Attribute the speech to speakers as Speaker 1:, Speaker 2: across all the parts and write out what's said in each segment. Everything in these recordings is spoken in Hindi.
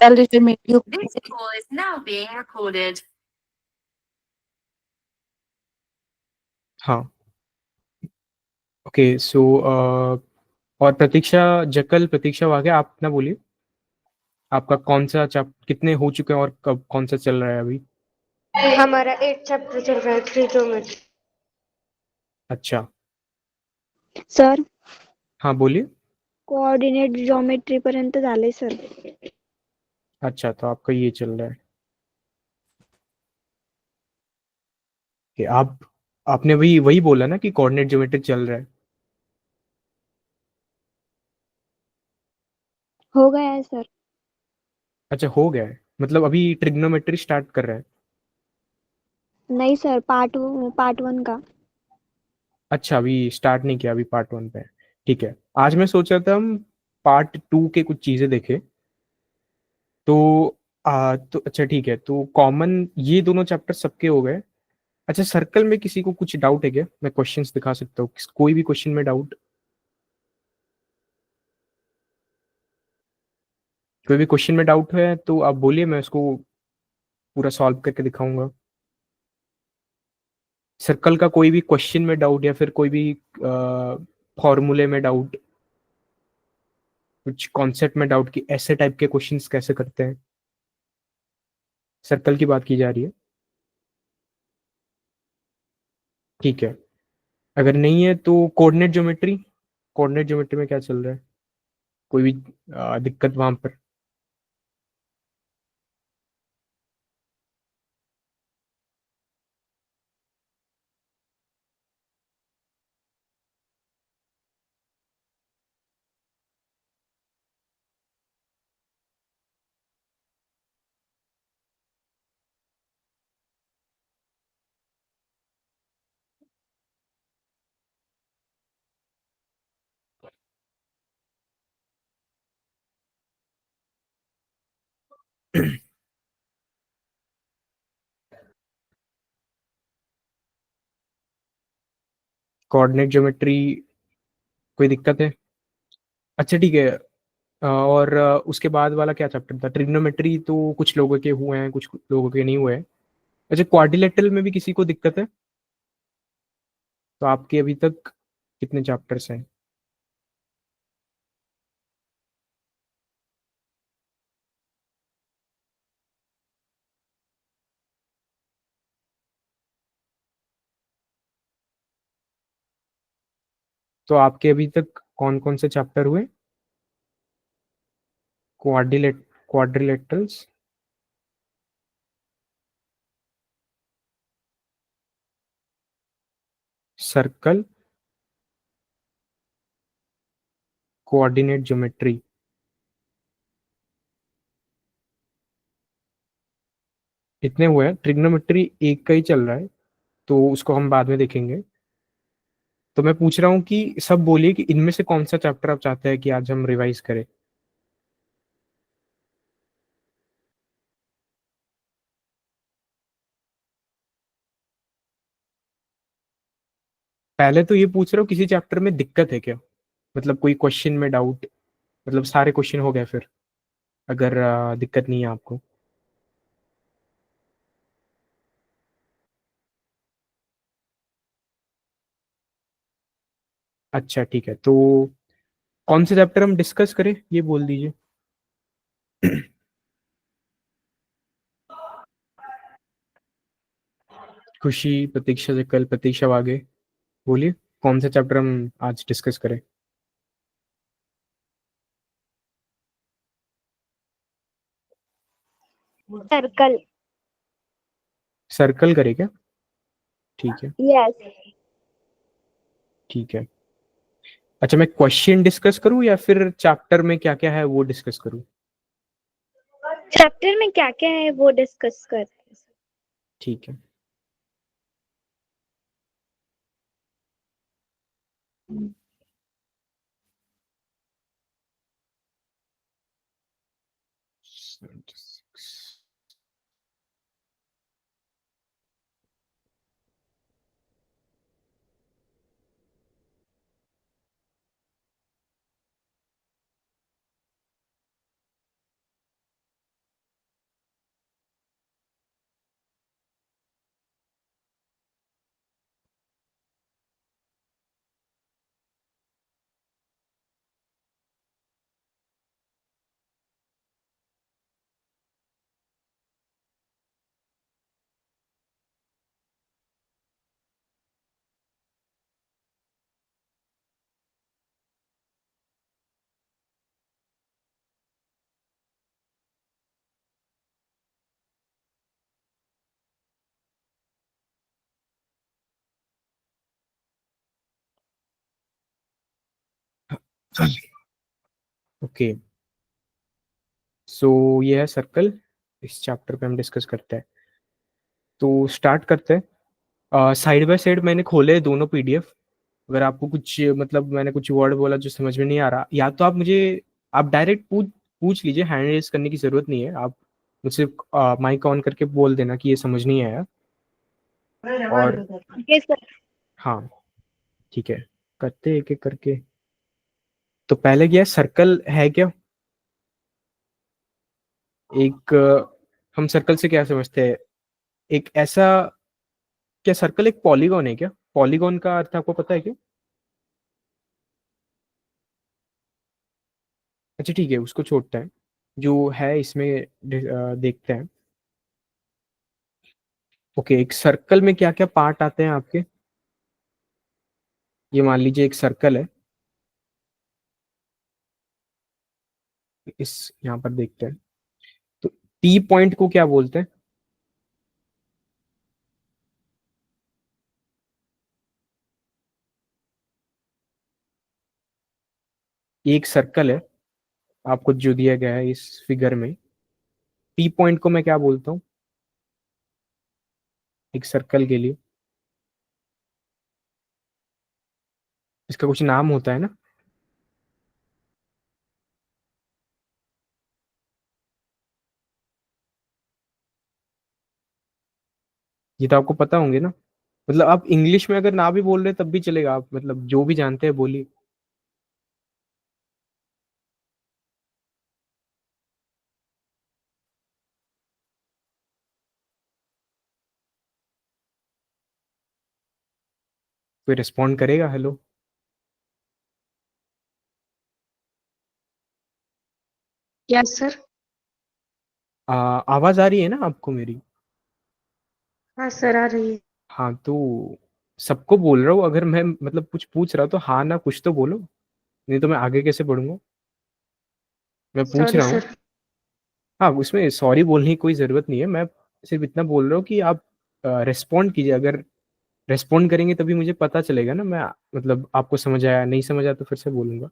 Speaker 1: Legitimate you.
Speaker 2: This call is now being recorded.
Speaker 3: हाँ। ओके सो और प्रतीक्षा जकल, प्रतीक्षा वाघे, आप ना बोलिए आपका कौन सा चैप कितने हो चुके हैं और कब कौन सा चल रहा है अभी?
Speaker 4: हमारा 8 चैप्टर चल रहा है ट्रिगोनोमेट्री।
Speaker 3: अच्छा।
Speaker 5: सर,
Speaker 3: हाँ बोलिए।
Speaker 5: कोऑर्डिनेट ज्योमेट्री पर्यंत झालंय सर.
Speaker 3: अच्छा, तो आपका ये चल रहा है कि आपने वही वही बोला ना कि कोऑर्डिनेट ज्योमेट्री चल रहा है।
Speaker 5: हो गया है सर.
Speaker 3: अच्छा, हो गया है, मतलब अभी ट्रिग्नोमेट्री स्टार्ट कर रहा है।
Speaker 5: नहीं सर, पार्ट 1 का.
Speaker 3: अच्छा, अभी स्टार्ट नहीं किया, अभी पार्ट 1 पे है। ठीक है, आज मैं सोच रहा था हम पार्ट 2 के कुछ चीजें देखें। तो तो अच्छा ठीक है, तो कॉमन ये दोनों चैप्टर सबके हो गए। अच्छा, सर्कल में किसी को कुछ डाउट है क्या? मैं क्वेश्चंस दिखा सकता हूँ, कोई भी क्वेश्चन में डाउट? कोई भी क्वेश्चन में डाउट है तो आप बोलिए, मैं उसको पूरा सॉल्व करके दिखाऊंगा। सर्कल का कोई भी क्वेश्चन में डाउट या फिर कोई भी फॉर्मूले में डाउट, कुछ कॉन्सेप्ट में डाउट कि ऐसे टाइप के क्वेश्चंस कैसे करते हैं? सर्कल की बात की जा रही है, ठीक है। अगर नहीं है तो कोऑर्डिनेट ज्योमेट्री, कोऑर्डिनेट ज्योमेट्री में क्या चल रहा है? कोई भी दिक्कत वहां पर? कोऑर्डिनेट ज्योमेट्री कोई दिक्कत है? अच्छा ठीक है। और उसके बाद वाला क्या चैप्टर था? ट्रिग्नोमेट्री तो कुछ लोगों के हुए हैं, कुछ लोगों के नहीं हुए हैं। अच्छा, क्वाड्रिलेटरल में भी किसी को दिक्कत है? तो आपके अभी तक कितने चैप्टर्स हैं? तो आपके अभी तक कौन कौन से चैप्टर हुए? क्वाड्रिलेटरल्स, सर्कल, कोऑर्डिनेट ज्योमेट्री, इतने हुए हैं। ट्रिग्नोमेट्री एक का ही चल रहा है, तो उसको हम बाद में देखेंगे। तो मैं पूछ रहा हूँ कि सब बोलिए कि इनमें से कौन सा चैप्टर आप चाहते हैं कि आज हम रिवाइज करें। पहले तो ये पूछ रहा हूँ किसी चैप्टर में दिक्कत है क्या, मतलब कोई क्वेश्चन में डाउट, मतलब सारे क्वेश्चन हो गए फिर, अगर दिक्कत नहीं है आपको। अच्छा ठीक है, तो कौन से चैप्टर हम डिस्कस करें ये बोल दीजिए। खुशी, प्रतीक्षा से कल, प्रतीक्षा आगे बोलिए, कौन सा चैप्टर हम आज डिस्कस करें?
Speaker 5: सर्कल.
Speaker 3: सर्कल करें क्या? ठीक है,
Speaker 5: यस.
Speaker 3: ठीक है। अच्छा, मैं क्वेश्चन डिस्कस करूं या फिर चैप्टर में क्या क्या है वो डिस्कस करूं?
Speaker 5: चैप्टर में क्या क्या है वो डिस्कस करते हैं.
Speaker 3: ठीक है। ओके, सो ये है सर्कल, इस चैप्टर पे हम डिस्कस करते हैं। तो स्टार्ट करते हैं। साइड बाय साइड मैंने खोले हैं दोनों पीडीएफ। अगर आपको कुछ मतलब मैंने कुछ वर्ड बोला जो समझ में नहीं आ रहा, या तो आप मुझे आप डायरेक्ट पूछ पूछ लीजिए, हैंड रेज करने की जरूरत नहीं है। आप मुझसे माइक ऑन करके बोल देना कि ये समझ नहीं आया। और
Speaker 5: ओके सर।
Speaker 3: हाँ, ठीक है, करते एक एक करके। तो पहले क्या है, सर्कल है क्या? एक हम सर्कल से क्या समझते हैं? एक ऐसा, क्या सर्कल एक पॉलीगॉन है क्या? पॉलीगॉन का अर्थ आपको पता है क्या? अच्छा ठीक है, उसको छोड़ते हैं। जो है इसमें देखते हैं। ओके, एक सर्कल में क्या क्या पार्ट आते हैं आपके? ये मान लीजिए एक सर्कल है, इस यहाँ पर देखते हैं। तो टी पॉइंट को क्या बोलते हैं? ये एक सर्कल है आपको जो दिया गया है इस फिगर में। टी पॉइंट को मैं क्या बोलता हूँ एक सर्कल के लिए? इसका कुछ नाम होता है ना? ये तो आपको पता होंगे ना। मतलब आप इंग्लिश में अगर ना भी बोल रहे तब भी चलेगा, आप मतलब जो भी जानते हैं बोलिए। कोई रिस्पॉन्ड करेगा? हेलो।
Speaker 4: Yes sir.
Speaker 3: आवाज आ रही है ना आपको मेरी?
Speaker 4: हाँ सर, आ रही है।
Speaker 3: हाँ, तो सबको बोल रहा हूँ, अगर मैं मतलब कुछ पूछ रहा हूँ तो हाँ ना कुछ तो बोलो, नहीं तो मैं आगे कैसे बढ़ूंगा? मैं पूछ
Speaker 4: सॉरी
Speaker 3: रहा हूँ।
Speaker 4: सर।
Speaker 3: हाँ, उसमें सॉरी बोलने की कोई ज़रूरत नहीं है। मैं सिर्फ इतना बोल रहा हूँ कि आप रेस्पॉन्ड कीजिए। अगर रेस्पॉन्ड करेंगे तभी मुझे पता चलेगा ना, मैं मतलब आपको समझ आया, नहीं समझ आया तो फिर से बोलूंगा।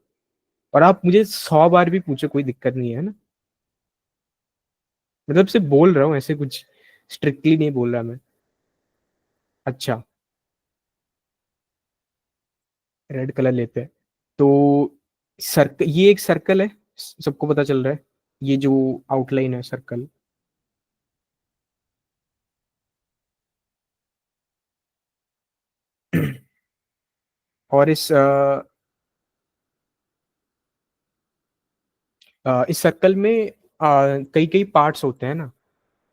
Speaker 3: और आप मुझे 100 बार भी पूछो, कोई दिक्कत नहीं है ना। मतलब सिर्फ बोल रहा हूँ, ऐसे कुछ स्ट्रिक्टली नहीं बोल रहा मैं। अच्छा, रेड कलर लेते हैं। तो सर्कल, ये एक सर्कल है, सबको पता चल रहा है। ये जो आउटलाइन है सर्कल, और इस सर्कल में कई कई पार्ट्स होते हैं ना।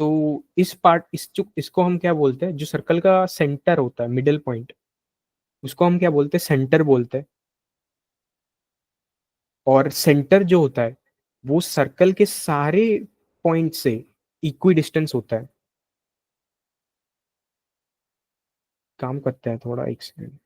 Speaker 3: तो इसको हम क्या बोलते हैं, जो सर्कल का सेंटर होता है, मिडिल पॉइंट, उसको हम क्या बोलते हैं? सेंटर बोलते हैं। और सेंटर जो होता है वो सर्कल के सारे पॉइंट से इक्वी डिस्टेंस होता है। काम करते हैं थोड़ा, एक सेकंड।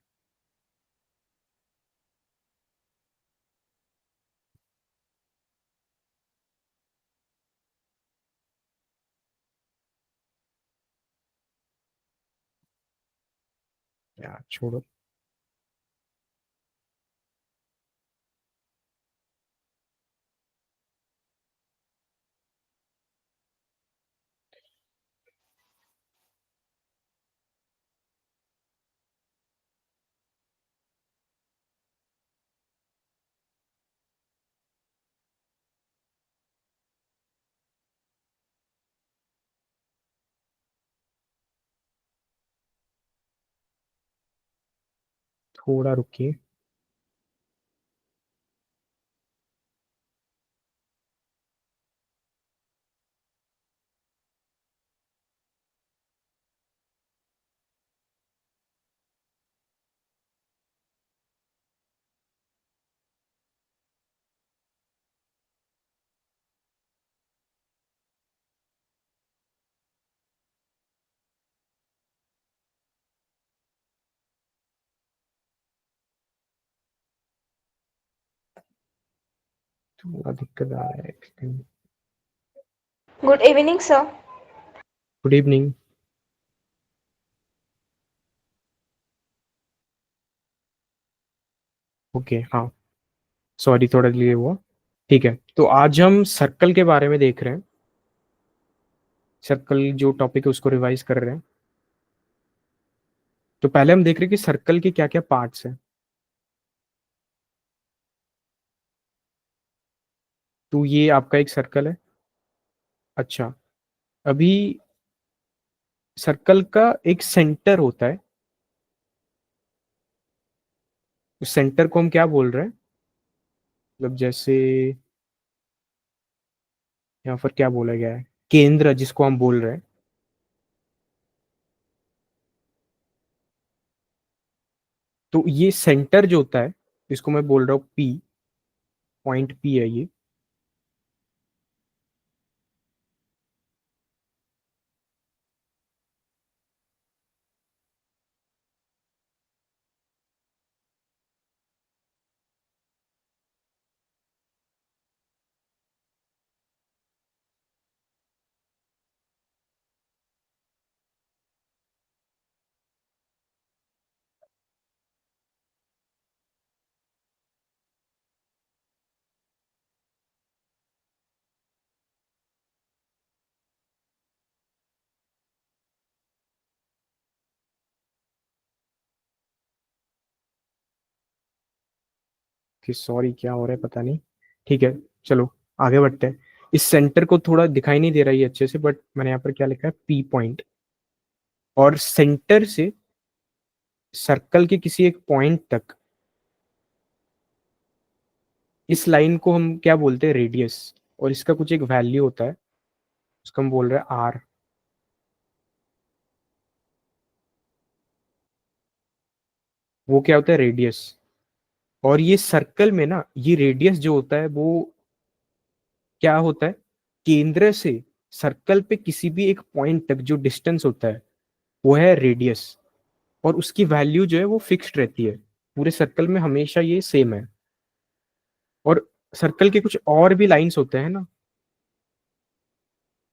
Speaker 3: यार छोड़ो। थोड़ा रुकिए। थोड़ा दिक्कत आ रहा है।
Speaker 1: Good evening, sir.
Speaker 3: Good evening. Okay हाँ, सॉरी थोड़ा डिले हुआ। ठीक है, तो आज हम सर्कल के बारे में देख रहे हैं। सर्कल जो टॉपिक है उसको रिवाइज कर रहे हैं। तो पहले हम देख रहे हैं कि सर्कल के क्या क्या पार्ट्स हैं। तो ये आपका एक सर्कल है। अच्छा, अभी सर्कल का एक सेंटर होता है। उस सेंटर को हम क्या बोल रहे हैं, मतलब जैसे यहाँ पर क्या बोला गया है, केंद्र जिसको हम बोल रहे हैं। तो ये सेंटर जो होता है, इसको मैं बोल रहा हूँ पी, पॉइंट पी है ये। कि सॉरी क्या हो रहा है पता नहीं। ठीक है, चलो आगे बढ़ते हैं। इस सेंटर को थोड़ा दिखाई नहीं दे रहा है ये अच्छे से, बट मैंने यहाँ पर क्या लिखा है, पी पॉइंट। और सेंटर से सर्कल के किसी एक पॉइंट तक इस लाइन को हम क्या बोलते हैं, रेडियस। और इसका कुछ एक वैल्यू होता है, उसको हम बोल रहे हैं आर। वो क्या होता है, रेडियस। और ये सर्कल में ना, ये रेडियस जो होता है वो क्या होता है, केंद्र से सर्कल पे किसी भी एक पॉइंट तक जो डिस्टेंस होता है वो है रेडियस। और उसकी वैल्यू जो है वो फिक्स्ड रहती है, पूरे सर्कल में हमेशा ये सेम है। और सर्कल के कुछ और भी लाइंस होते हैं ना,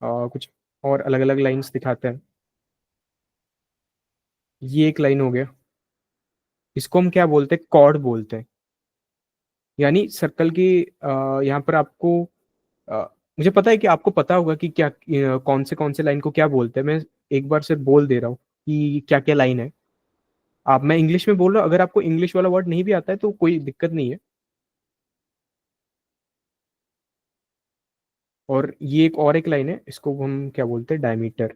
Speaker 3: कुछ और अलग अलग लाइंस दिखाते हैं। ये एक लाइन हो गया, इसको हम क्या बोलते हैं, कॉर्ड बोलते हैं। यानी सर्कल की यहाँ पर आपको अ, मुझे पता है कि आपको पता होगा कि क्या कौन से लाइन को क्या बोलते हैं। मैं एक बार सिर्फ बोल दे रहा हूँ कि क्या क्या लाइन है। आप, मैं इंग्लिश में बोल रहा हूँ, अगर आपको इंग्लिश वाला वर्ड नहीं भी आता है तो कोई दिक्कत नहीं है। और ये एक और एक लाइन है, इसको हम क्या बोलते हैं, डायमीटर।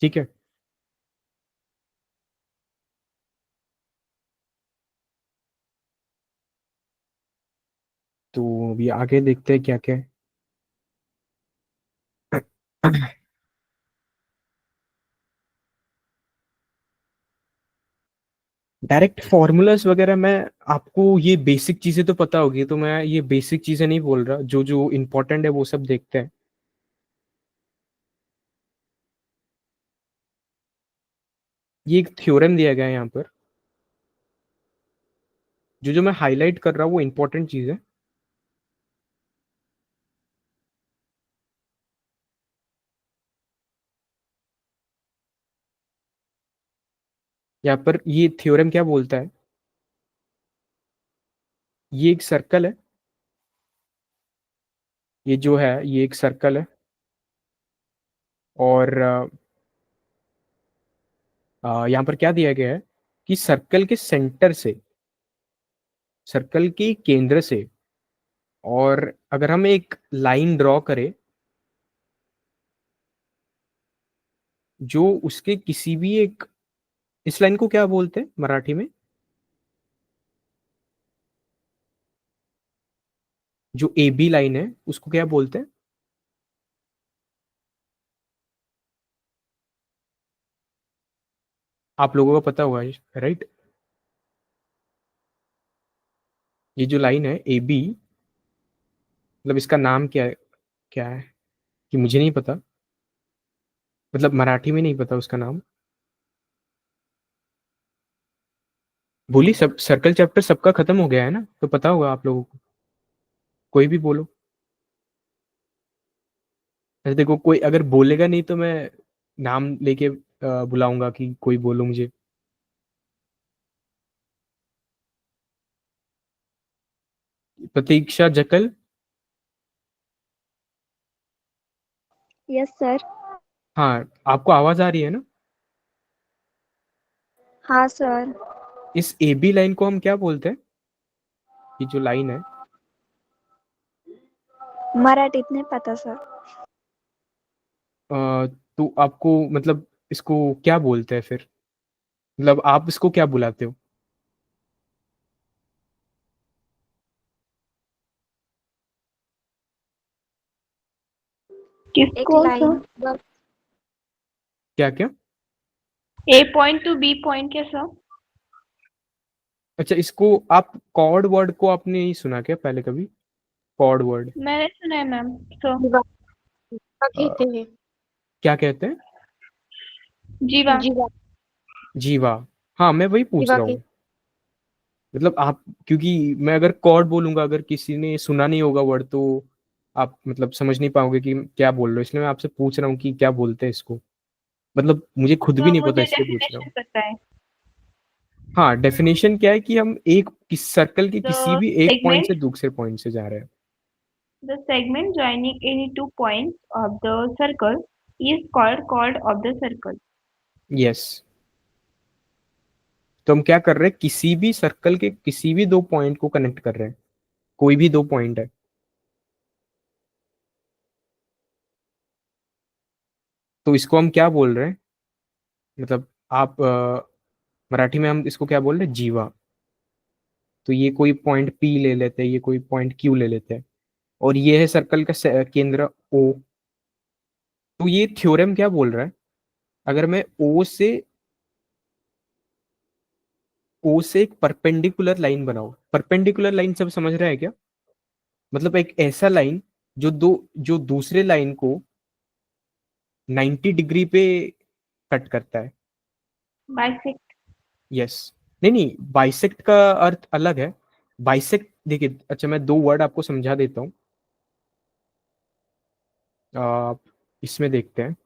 Speaker 3: ठीक है, तो अभी आगे देखते हैं क्या क्या है। डायरेक्ट फॉर्मूलाज वगैरह मैं, आपको ये बेसिक चीजें तो पता होगी, तो मैं ये बेसिक चीजें नहीं बोल रहा, जो जो इंपॉर्टेंट है वो सब देखते हैं। ये एक थ्योरम दिया गया है यहाँ पर। जो जो मैं हाईलाइट कर रहा हूँ वो इंपॉर्टेंट चीज है। यहाँ पर ये थ्योरम क्या बोलता है, ये एक सर्कल है। ये जो है ये एक सर्कल है। और यहाँ पर क्या दिया गया है कि सर्कल के सेंटर से, सर्कल के केंद्र से, और अगर हम एक लाइन ड्रॉ करें जो उसके किसी भी एक, इस लाइन को क्या बोलते हैं मराठी में, जो ए बी लाइन है उसको क्या बोलते हैं। आप लोगों को पता होगा, राइट। ये जो लाइन है ए बी, मतलब इसका नाम क्या है, क्या है कि मुझे नहीं पता, मतलब मराठी में नहीं पता उसका नाम। बोली, सब सर्कल चैप्टर सबका खत्म हो गया है ना, तो पता होगा आप लोगों को, कोई भी बोलो। ऐसे देखो, कोई अगर बोलेगा नहीं तो मैं नाम लेके बुलाऊंगा कि कोई बोलो मुझे। प्रतीक्षा जकल।
Speaker 5: Yes sir.
Speaker 3: हाँ, आपको आवाज आ रही है ना?
Speaker 5: हाँ सर।
Speaker 3: इस ए बी लाइन को हम क्या बोलते हैं? ये जो लाइन है।
Speaker 5: मराठीत नाही पता सर।
Speaker 3: तो आपको मतलब इसको क्या बोलते हैं फिर? मतलब आप इसको क्या बुलाते हो?
Speaker 4: एक
Speaker 5: किसको
Speaker 4: लाइन
Speaker 5: सर?
Speaker 3: क्या क्या?
Speaker 1: ए पॉइंट टू बी पॉइंट कैसा?
Speaker 3: अच्छा, इसको आप कॉर्ड वर्ड को आपने नहीं सुना क्या पहले कभी? Chord word.
Speaker 1: मैंने सुना है मैम। सो
Speaker 4: जीवा कहते हैं।
Speaker 3: क्या कहते हैं?
Speaker 1: जीवा।
Speaker 4: जीवा।
Speaker 3: जीवा। हाँ, मैं वही पूछ
Speaker 4: जीवा
Speaker 3: रहा
Speaker 4: के।
Speaker 3: हूँ। मतलब आप, क्योंकि मैं अगर कॉर्ड बोलूंगा, अगर किसी ने सुना नहीं होगा वर्ड, तो आप मतलब समझ नहीं पाओगे कि क्या बोल रहे हो, इसलिए मैं आपसे पूछ रहा हूँ कि क्या बोलते हैं इसको। मतलब मुझे खुद भी
Speaker 1: तो
Speaker 3: नहीं पता,
Speaker 1: मुझे
Speaker 3: इसलिए पूछ रहा
Speaker 1: डेफिनेशन
Speaker 3: हूँ।
Speaker 1: पता है।
Speaker 3: हाँ, डेफिनेशन क्या है कि हम एक किस सर्कल के किसी
Speaker 1: द
Speaker 3: भी एक पॉइंट से
Speaker 1: सेगमेंट
Speaker 3: दूसरे पॉइंट से जा रहे हैं।
Speaker 1: the segment joining any two points of the circle is called chord of the circle.
Speaker 3: Yes. तो हम क्या कर रहे हैं, किसी भी सर्कल के किसी भी दो पॉइंट को कनेक्ट कर रहे हैं। कोई भी दो पॉइंट है, तो इसको हम क्या बोल रहे हैं? मतलब आप मराठी में हम इसको क्या बोल रहे हैं? जीवा। तो ये कोई पॉइंट पी ले लेते हैं, ये कोई पॉइंट क्यू ले लेते हैं, और ये है सर्कल का केंद्र ओ। तो ये थ्योरम क्या बोल रहा है? अगर मैं ओ से एक परपेंडिकुलर लाइन बनाऊं, परपेंडिकुलर लाइन सब समझ रहे हैं क्या? मतलब एक ऐसा लाइन जो दूसरे लाइन को 90 डिग्री पे कट करता है।
Speaker 1: Bisect.
Speaker 3: यस। नहीं नहीं, बाइसेक्ट का अर्थ अलग है। बाइसेक्ट देखिए, अच्छा मैं दो वर्ड आपको समझा देता हूँ। आप इसमें देखते हैं।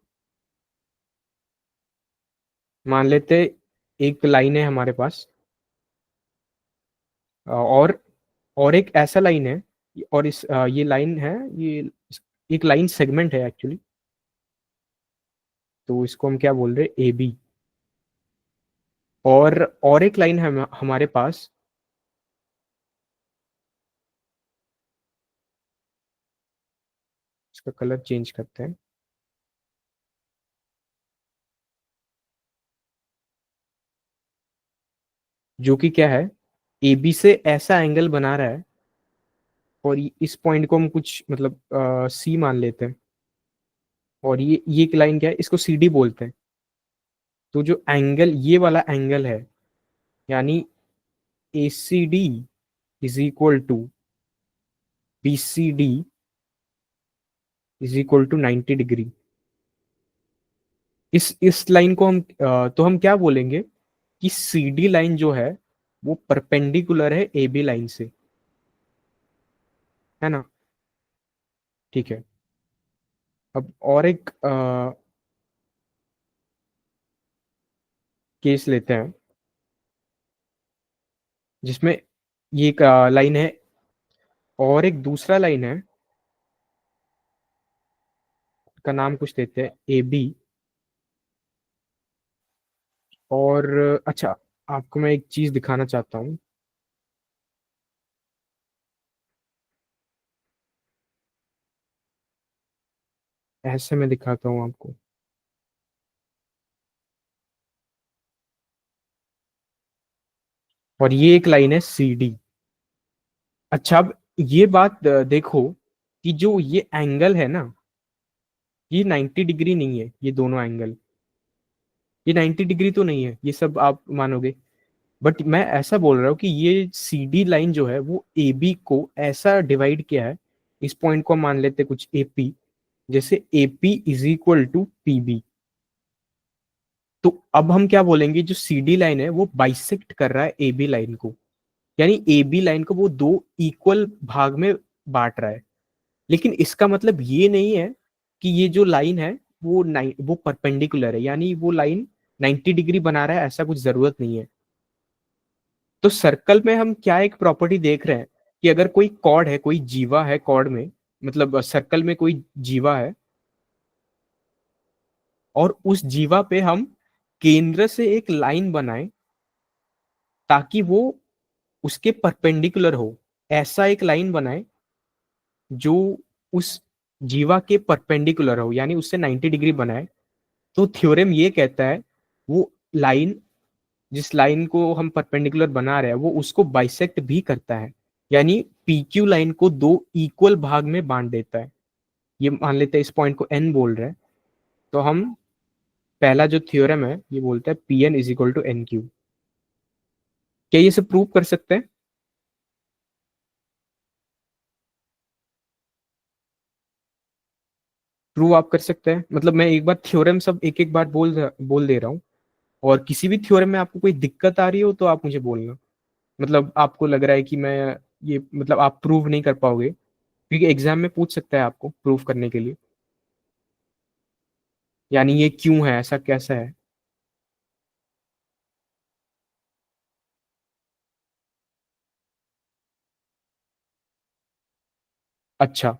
Speaker 3: मान लेते एक लाइन है हमारे पास, और एक ऐसा लाइन है, और ये लाइन है, ये एक लाइन सेगमेंट है एक्चुअली। तो इसको हम क्या बोल रहे हैं? A B. और एक लाइन है हमारे पास, इसका कलर चेंज करते हैं। जो कि क्या है, ए बी से ऐसा एंगल बना रहा है, और इस पॉइंट को हम कुछ मतलब सी मान लेते हैं। और ये एक लाइन क्या है, इसको सी डी बोलते हैं। तो जो एंगल, ये वाला एंगल है, यानी A C D is equal to B C D is equal to 90 degree. इस लाइन को हम तो हम क्या बोलेंगे कि सी डी लाइन जो है वो परपेंडिकुलर है ए बी लाइन से, है ना? ठीक है। अब और एक केस लेते हैं, जिसमें ये एक लाइन है, और एक दूसरा लाइन है, का नाम कुछ देते हैं ए बी। और अच्छा, आपको मैं एक चीज दिखाना चाहता हूँ। ऐसे मैं दिखाता हूँ आपको। और ये एक लाइन है सी डी। अच्छा, अब ये बात देखो कि जो ये एंगल है ना, ये 90 डिग्री नहीं है। ये दोनों एंगल, ये 90 डिग्री तो नहीं है, ये सब आप मानोगे। बट मैं ऐसा बोल रहा हूँ कि ये सी डी लाइन जो है वो ए बी को ऐसा डिवाइड किया है। इस पॉइंट को हम मान लेते हैं कुछ ए पी, जैसे A P is equal to P B. तो अब हम क्या बोलेंगे, जो सी डी लाइन है वो बाइसेक्ट कर रहा है ए बी लाइन को, यानी ए बी लाइन को वो दो इक्वल भाग में बांट रहा है। लेकिन इसका मतलब ये नहीं है कि ये जो लाइन है वो परपेंडिकुलर है, यानी वो लाइन 90 डिग्री बना रहा है, ऐसा कुछ जरूरत नहीं है। तो सर्कल में हम क्या एक प्रॉपर्टी देख रहे हैं कि अगर कोई कॉर्ड है, कोई जीवा है कॉर्ड में, मतलब सर्कल में कोई जीवा है, और उस जीवा पे हम केंद्र से एक लाइन बनाएं ताकि वो उसके परपेंडिकुलर हो, ऐसा एक लाइन बनाएं जो उस जीवा के परपेंडिकुलर हो, यानी उससे 90 डिग्री बनाए। तो थ्योरम ये कहता है वो लाइन, जिस लाइन को हम परपेंडिकुलर बना रहे हैं, वो उसको बाइसेक्ट भी करता है, यानी पीक्यू लाइन को दो इक्वल भाग में बांट देता है। ये मान लेते हैं इस पॉइंट को एन बोल रहे हैं, तो हम पहला जो थ्योरम है ये बोलता है P N is equal to N Q. क्या ये सब प्रूव कर सकते हैं? प्रूव आप कर सकते हैं? मतलब मैं एक बार थ्योरम सब एक एक बार बोल दे रहा हूँ, और किसी भी थ्योरम में आपको कोई दिक्कत आ रही हो तो आप मुझे बोलना। मतलब आपको लग रहा है कि मैं ये, मतलब आप प्रूव नहीं कर पाओगे, क्योंकि एग्जाम में पूछ सकता है आपको प्रूव करने के लिए, यानी ये क्यों है, ऐसा कैसा है। अच्छा,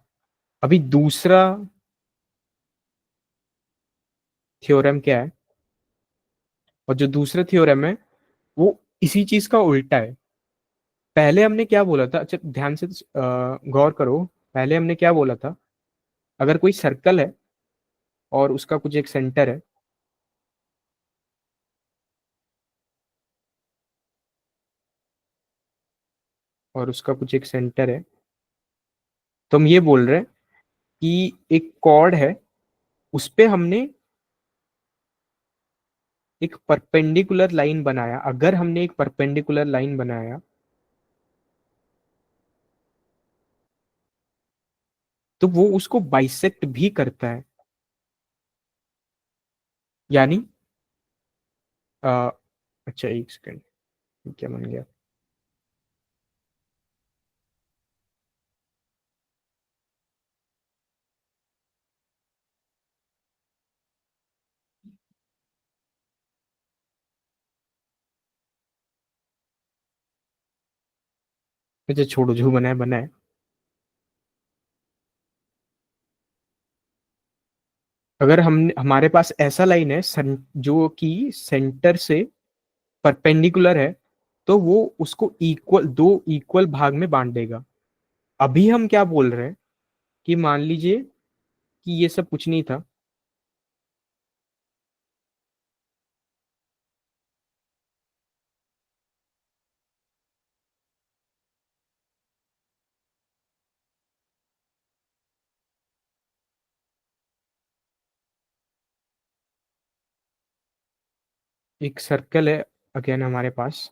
Speaker 3: अभी दूसरा थ्योरम क्या है, और जो दूसरा थ्योरम है वो इसी चीज का उल्टा है। पहले हमने क्या बोला था, अच्छा ध्यान से गौर करो, पहले हमने क्या बोला था, अगर कोई सर्कल है और उसका कुछ एक सेंटर है, और उसका कुछ एक सेंटर है, तो हम ये बोल रहे हैं कि एक कॉर्ड है, उस पे हमने एक परपेंडिकुलर लाइन बनाया। अगर हमने एक परपेंडिकुलर लाइन बनाया तो वो उसको बाइसेक्ट भी करता है, यानी अ, अच्छा एक सेकंड, क्या बन गया, अच्छा छोड़ो, जो बना है बना है। अगर हम हमारे पास ऐसा लाइन है जो कि सेंटर से परपेंडिकुलर है, तो वो उसको इक्वल दो इक्वल भाग में बांट देगा। अभी हम क्या बोल रहे हैं कि मान लीजिए कि ये सब कुछ नहीं था, एक सर्कल है अगेन हमारे पास,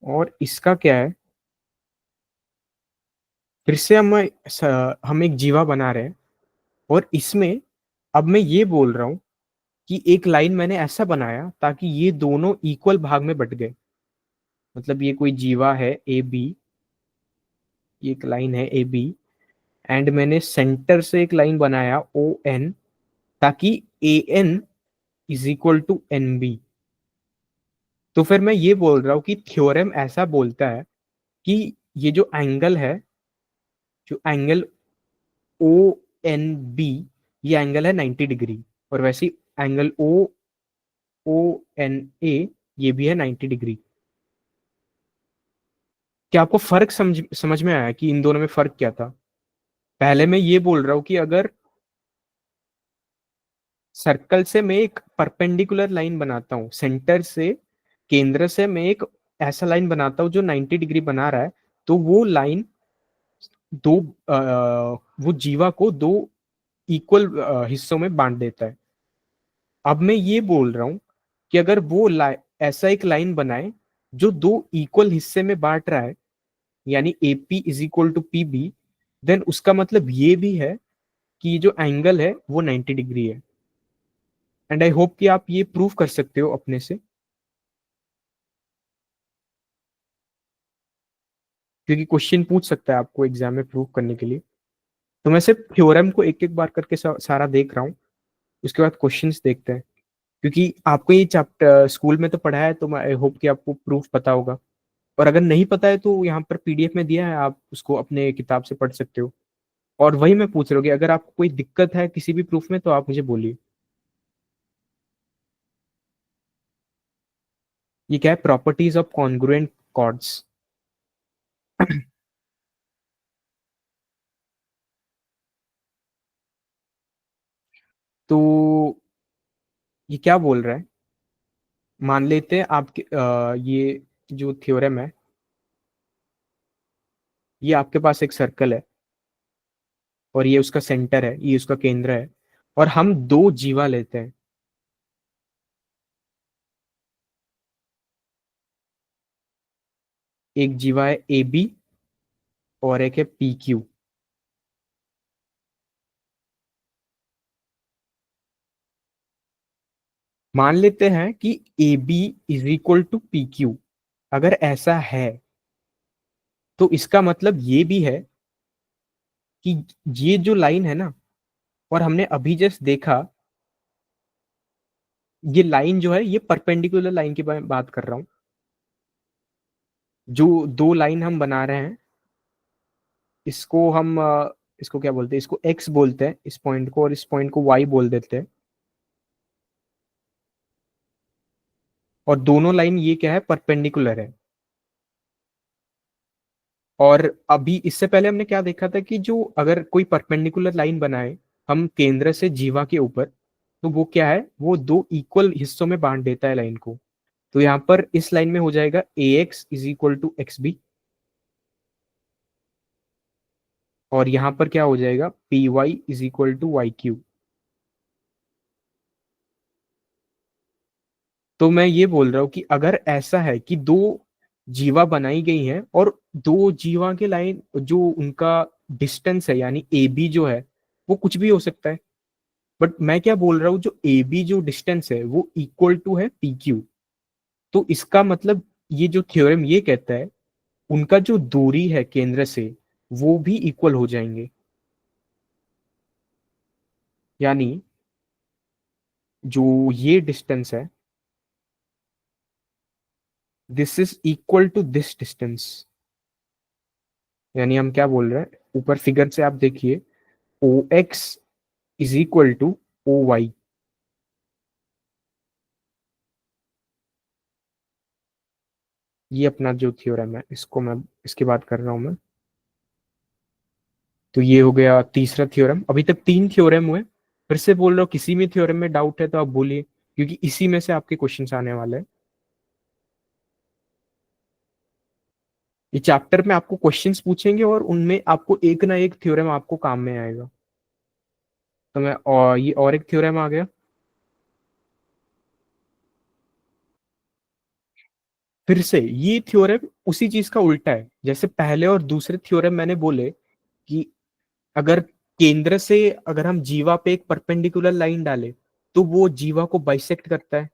Speaker 3: और इसका क्या है, फिर से हम एक जीवा बना रहे हैं, और इसमें अब मैं ये बोल रहा हूँ कि एक लाइन मैंने ऐसा बनाया ताकि ये दोनों इक्वल भाग में बट गए। मतलब ये कोई जीवा है ए बी, ये एक लाइन है ए बी, एंड मैंने सेंटर से एक लाइन बनाया ओ एन, ताकि A N is equal to N B. तो फिर मैं ये बोल रहा हूँ कि थ्योरम ऐसा बोलता है कि ये जो एंगल है, जो एंगल ओ एन बी, ये एंगल है 90 डिग्री, और वैसे angle O O N A, ये भी है 90 डिग्री। क्या आपको फर्क समझ में आया कि इन दोनों में फर्क क्या था? पहले मैं ये बोल रहा हूँ कि अगर सर्कल से मैं एक परपेंडिकुलर लाइन बनाता हूँ, सेंटर से, केंद्र से मैं एक ऐसा लाइन बनाता हूँ जो 90 डिग्री बना रहा है, तो वो लाइन दो वो जीवा को दो इक्वल हिस्सों में बांट देता है। अब मैं ये बोल रहा हूँ कि अगर वो ऐसा एक लाइन बनाए जो दो इक्वल हिस्से में बांट रहा है, यानी A P is equal to P B, then उसका मतलब ये भी है कि जो एंगल है वो 90 डिग्री है। एंड आई होप कि आप ये प्रूव कर सकते हो अपने से, क्योंकि क्वेश्चन पूछ सकता है आपको एग्जाम में प्रूव करने के लिए। तो मैं सिर्फ थ्योरम को एक एक बार करके सारा देख रहा हूँ, उसके बाद क्वेश्चंस देखते हैं, क्योंकि आपको ये चैप्टर स्कूल में तो पढ़ा है, तो मैं आई होप कि आपको प्रूफ पता होगा। और अगर नहीं पता है तो यहाँ पर पीडीएफ में दिया है, आप उसको अपने किताब से पढ़ सकते हो। और वही मैं पूछ रहा हूँ कि अगर आपको कोई दिक्कत है किसी भी प्रूफ में तो आप मुझे बोलिए। ये क्या है, प्रॉपर्टीज ऑफ कॉन्ग्रुएंट कॉर्ड्स। तो ये क्या बोल रहा है, मान लेते हैं आपके ये जो थ्योरम है, ये आपके पास एक सर्कल है और ये उसका सेंटर है, ये उसका केंद्र है, और हम दो जीवा लेते हैं। एक जीवा है ए बी और एक है पी क्यू। मान लेते हैं कि A B is equal to P Q. अगर ऐसा है तो इसका मतलब ये भी है कि ये जो लाइन है ना, और हमने अभी जस्ट देखा, ये लाइन जो है ये परपेंडिकुलर लाइन की बात कर रहा हूं। जो दो लाइन हम बना रहे हैं, इसको हम इसको क्या बोलते हैं, इसको एक्स बोलते हैं इस पॉइंट को, और इस पॉइंट को वाई बोल देते हैं। और दोनों लाइन ये क्या है, परपेंडिकुलर है। और अभी इससे पहले हमने क्या देखा था कि जो अगर कोई परपेंडिकुलर लाइन बनाए हम केंद्र से जीवा के ऊपर, तो वो क्या है, वो दो इक्वल हिस्सों में बांट देता है लाइन को। तो यहाँ पर इस लाइन में हो जाएगा A X is equal to X B, और यहाँ पर क्या हो जाएगा, P Y is equal to Y Q. तो मैं ये बोल रहा हूँ कि अगर ऐसा है कि दो जीवा बनाई गई हैं और दो जीवा के लाइन जो उनका डिस्टेंस है, यानी ए बी जो है वो कुछ भी हो सकता है, बट मैं क्या बोल रहा हूँ, जो ए बी जो डिस्टेंस है वो इक्वल टू है पी क्यू। तो इसका मतलब ये जो थ्योरम ये कहता है उनका जो दूरी है केंद्र से वो भी इक्वल हो जाएंगे। यानी जो ये डिस्टेंस है, this is equal to this distance. यानी हम क्या बोल रहे हैं, ऊपर फिगर से आप देखिए, O X is equal to O Y. ये अपना जो थ्योरम है, इसको मैं इसकी बात कर रहा हूं मैं। तो ये हो गया तीसरा थ्योरम। अभी तक तीन थ्योरम हुए। फिर से बोल रहा हूँ, किसी भी थ्योरम में डाउट है तो आप बोलिए, क्योंकि इसी में से आपके क्वेश्चंस आने वाले हैं। ये चैप्टर में आपको क्वेश्चंस पूछेंगे और उनमें आपको एक ना एक थ्योरम आपको काम में आएगा। तो मैं, और ये और एक थ्योरम आ गया। फिर से ये थ्योरम उसी चीज का उल्टा है, जैसे पहले और दूसरे थ्योरम मैंने बोले कि अगर केंद्र से अगर हम जीवा पे एक परपेंडिकुलर लाइन डाले तो वो जीवा को बाइसेक्ट करता है।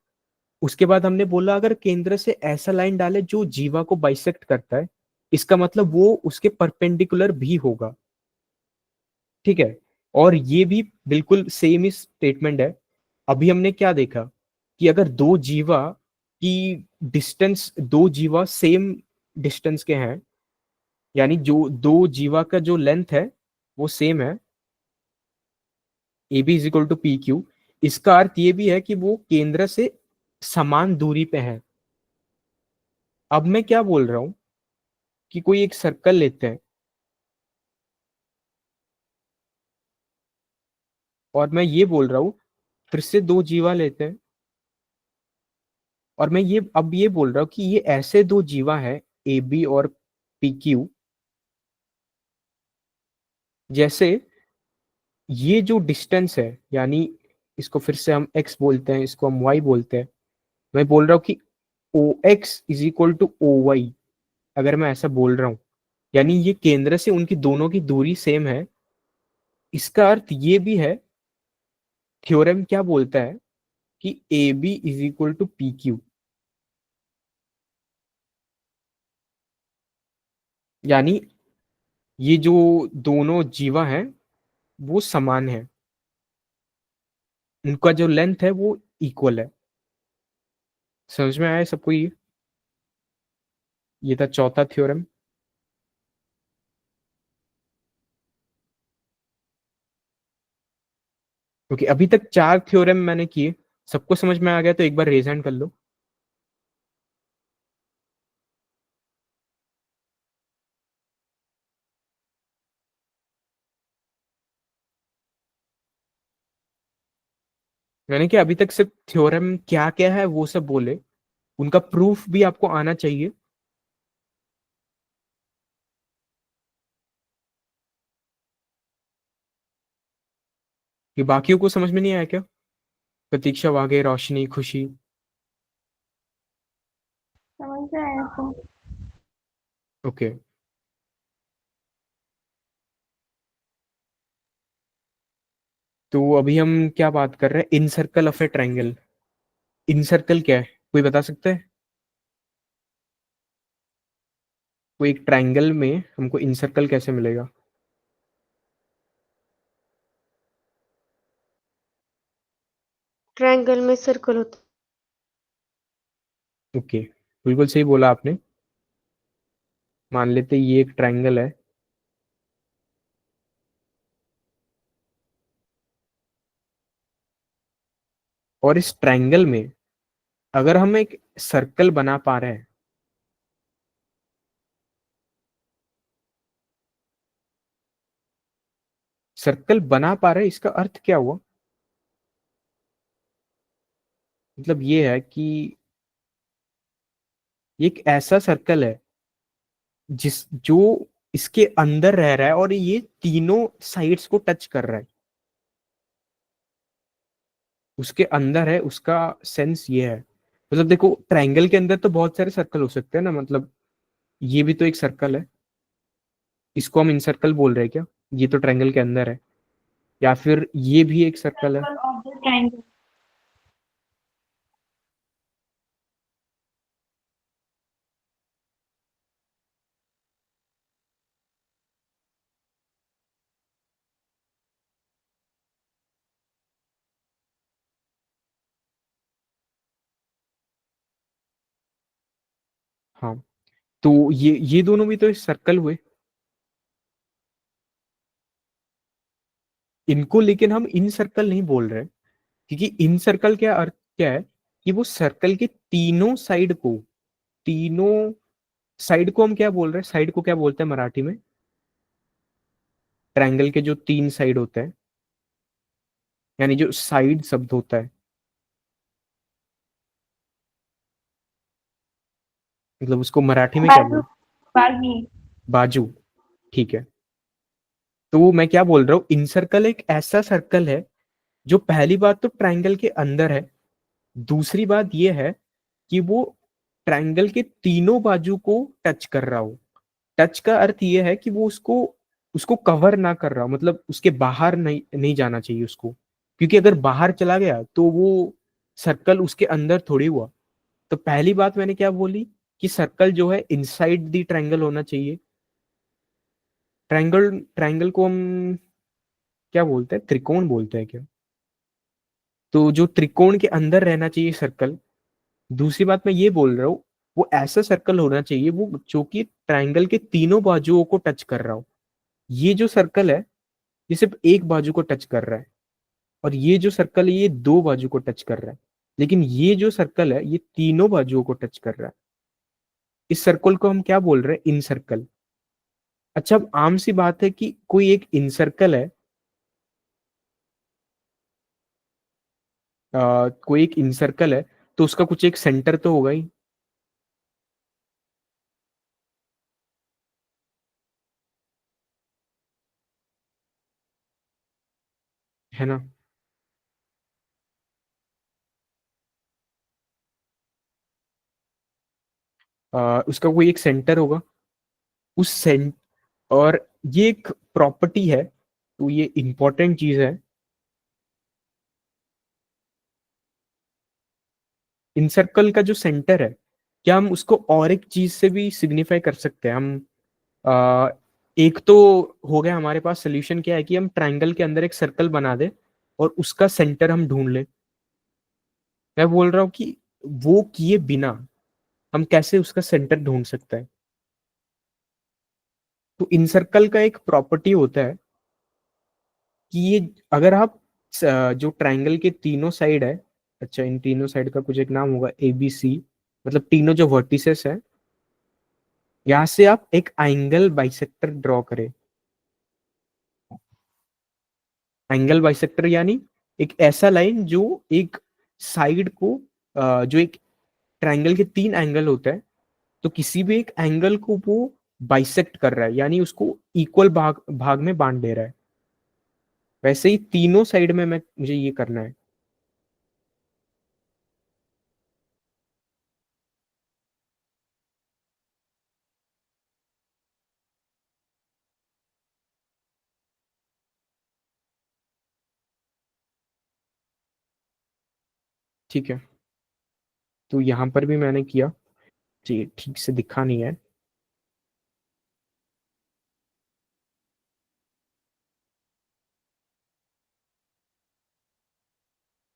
Speaker 3: उसके बाद हमने बोला अगर केंद्र से ऐसा लाइन डाले जो जीवा को बाइसेक्ट करता है, इसका मतलब वो उसके परपेंडिकुलर भी होगा। ठीक है। और ये भी बिल्कुल सेम ही स्टेटमेंट है। अभी हमने क्या देखा कि अगर दो जीवा की डिस्टेंस, दो जीवा सेम डिस्टेंस के हैं, यानी जो दो जीवा का जो लेंथ है वो सेम है, A B is equal to P Q, इसका अर्थ ये भी है कि वो केंद्र से समान दूरी पे है। अब मैं क्या बोल रहा हूं कि कोई एक सर्कल लेते हैं और मैं ये बोल रहा हूं, फिर से दो जीवा लेते हैं और मैं ये अब ये बोल रहा हूं कि ये ऐसे दो जीवा है ए बी और पी क्यू, जैसे ये जो डिस्टेंस है, यानी इसको फिर से हम x बोलते हैं, इसको हम y बोलते हैं। मैं बोल रहा हूँ कि O X is equal to O Y. अगर मैं ऐसा बोल रहा हूं, यानी ये केंद्र से उनकी दोनों की दूरी सेम है, इसका अर्थ ये भी है, थ्योरम क्या बोलता है कि A B is equal to P Q. यानी ये जो दोनों जीवा हैं वो समान है, उनका जो लेंथ है वो इक्वल है। समझ में आया सबको? ये था चौथा थ्योरम। क्योंकि अभी तक 4 थ्योरम मैंने किए, सबको समझ में आ गया तो एक बार रेज हैंड कर लो। मैंने कि अभी तक सिर्फ थ्योरम क्या क्या है वो सब बोले, उनका प्रूफ भी आपको आना चाहिए। कि बाकियों को समझ में नहीं आया क्या? प्रतीक्षा, वागे, रोशनी, खुशी।
Speaker 1: समझ में आया तो।
Speaker 3: ओके। तो अभी हम क्या बात कर रहे हैं? Incircle of a triangle. Incircle क्या है, कोई बता सकता है? कोई एक ट्रायंगल में हमको इन सर्कल कैसे मिलेगा?
Speaker 4: ट्रायंगल में सर्कल होता
Speaker 3: ओके, बिल्कुल सही बोला आपने। मान लेते ये एक ट्रायंगल है, और इस ट्रायंगल में अगर हम एक सर्कल बना पा रहे हैं, सर्कल बना पा रहे हैं, इसका अर्थ क्या हुआ? मतलब ये है कि ये एक ऐसा सर्कल है जिस जो इसके अंदर रह रहा है और ये तीनों साइड्स को टच कर रहा है, उसके अंदर है, उसका सेंस ये है। मतलब देखो, ट्रायंगल के अंदर तो बहुत सारे सर्कल हो सकते हैं ना, मतलब ये भी तो एक सर्कल है, इसको हम इन सर्कल बोल रहे हैं क्या? ये तो ट्रायंगल के अंदर है। या फिर ये भी एक सर्कल है।
Speaker 1: Circle of the triangle.
Speaker 3: हाँ, तो ये दोनों भी तो सर्कल हुए। इनको लेकिन हम इन सर्कल नहीं बोल रहे, क्योंकि इन सर्कल क्या अर्थ क्या है? कि वो सर्कल के तीनों साइड को हम क्या बोल रहे हैं? साइड को क्या बोलते हैं मराठी में? ट्रायंगल के जो 3 साइड होते हैं, यानी जो साइड शब्द होता है, मतलब उसको मराठी में क्या
Speaker 1: बाजू,
Speaker 3: बोल?
Speaker 1: बागी।
Speaker 3: बाजू। ठीक है। तो मैं क्या बोल रहा हूँ, इन सर्कल एक ऐसा सर्कल है जो पहली बात तो ट्रायंगल के अंदर है, दूसरी बात यह है कि वो ट्रायंगल के तीनों बाजू को टच कर रहा हो। टच का अर्थ यह है कि वो उसको उसको कवर ना कर रहा हो, मतलब उसके बाहर नहीं नहीं जाना चाहिए उसको, क्योंकि अगर बाहर चला गया तो वो सर्कल उसके अंदर थोड़ी हुआ। तो पहली बात मैंने क्या बोली कि सर्कल जो है इनसाइड दी ट्रायंगल होना चाहिए। ट्रायंगल ट्रायंगल को हम क्या बोलते हैं? त्रिकोण बोलते हैं क्या? तो जो त्रिकोण के अंदर रहना चाहिए सर्कल। दूसरी बात मैं ये बोल रहा हूँ, वो ऐसा सर्कल होना चाहिए वो जो कि ट्रायंगल के तीनों बाजुओं को टच कर रहा हो। ये जो सर्कल है ये सिर्फ एक बाजू को टच कर रहा है, और ये जो सर्कल है ये दो बाजू को टच कर रहा है, लेकिन ये जो सर्कल है ये तीनों बाजुओं को टच कर रहा है। इस सर्कल को हम क्या बोल रहे हैं? इन सर्कल। अच्छा, अब आम सी बात है कि कोई एक इन सर्कल है, कोई एक इन सर्कल है, तो उसका कुछ एक सेंटर तो होगा ही, है ना? उसका कोई एक सेंटर होगा, उस सेंट और ये एक प्रॉपर्टी है, तो ये इंपॉर्टेंट चीज है। इन सर्कल का जो सेंटर है, क्या हम उसको और एक चीज से भी सिग्निफाई कर सकते हैं? हम आ, एक तो हो गया हमारे पास सोल्यूशन, क्या है कि हम ट्रायंगल के अंदर एक सर्कल बना दे और उसका सेंटर हम ढूंढ ले। मैं बोल रहा हूँ कि वो किए बिना हम कैसे उसका सेंटर ढूंढ सकते हैं। तो इन सर्कल का एक प्रॉपर्टी होता है कि ये अगर आप जो ट्रायंगल के तीनों साइड है, अच्छा इन तीनों साइड का कुछ एक नाम होगा ए बी सी, मतलब तीनों जो वर्टिसेस है, यहाँ से आप एक एंगल बाइसेक्टर ड्रॉ करें। एंगल बाइसेक्टर यानी एक ऐसा लाइन जो एक साइड को जो एक ट्रायंगल के तीन एंगल होता है, तो किसी भी एक एंगल को वो बाइसेक्ट कर रहा है, यानी उसको इक्वल भाग भाग में बांट दे रहा है। वैसे ही तीनों साइड में मैं मुझे ये करना है। ठीक है, तो यहां पर भी मैंने किया जी, ठीक से दिखा नहीं है।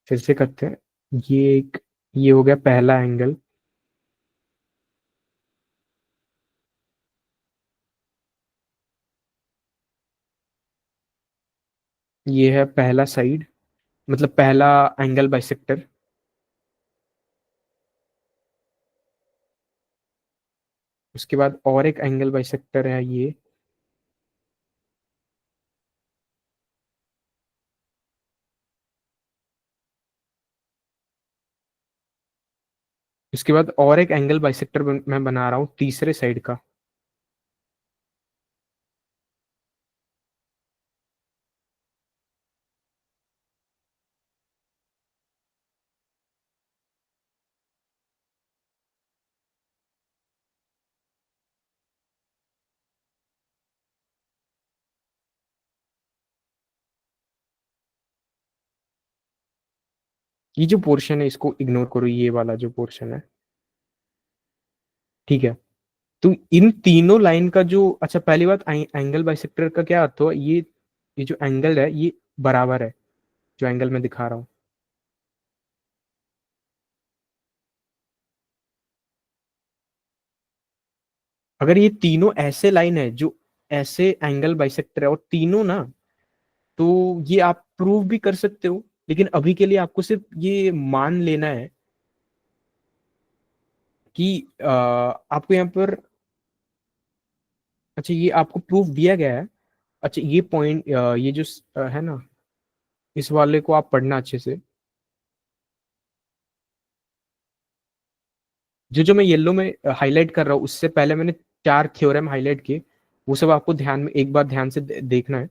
Speaker 3: फिर से करते हैं। ये हो गया पहला एंगल। ये है पहला साइड, मतलब पहला एंगल बाइसेक्टर। उसके बाद और एक एंगल बाइसेक्टर है ये। उसके बाद और एक एंगल बाइसेक्टर मैं बना रहा हूँ तीसरे साइड का। ये जो पोर्शन है इसको इग्नोर करो, ये वाला जो पोर्शन है। ठीक है, तो इन तीनों लाइन का जो, अच्छा पहली बात एंगल बाइसेक्टर का क्या अर्थ हुआ, ये जो एंगल है ये बराबर है, जो एंगल मैं दिखा रहा हूँ। अगर ये तीनों ऐसे लाइन है जो ऐसे एंगल बाइसेक्टर है और तीनों ना, तो ये आप प्रूव भी कर सकते हो, लेकिन अभी के लिए आपको सिर्फ ये मान लेना है कि आपको यहाँ पर, अच्छा ये आपको प्रूफ दिया गया है। अच्छा ये पॉइंट, ये जो है ना, इस वाले को आप पढ़ना अच्छे से। जो जो मैं येलो में हाईलाइट कर रहा हूँ, उससे पहले मैंने चार थ्योरम हाईलाइट किए, वो सब आपको ध्यान में एक बार ध्यान से देखना है।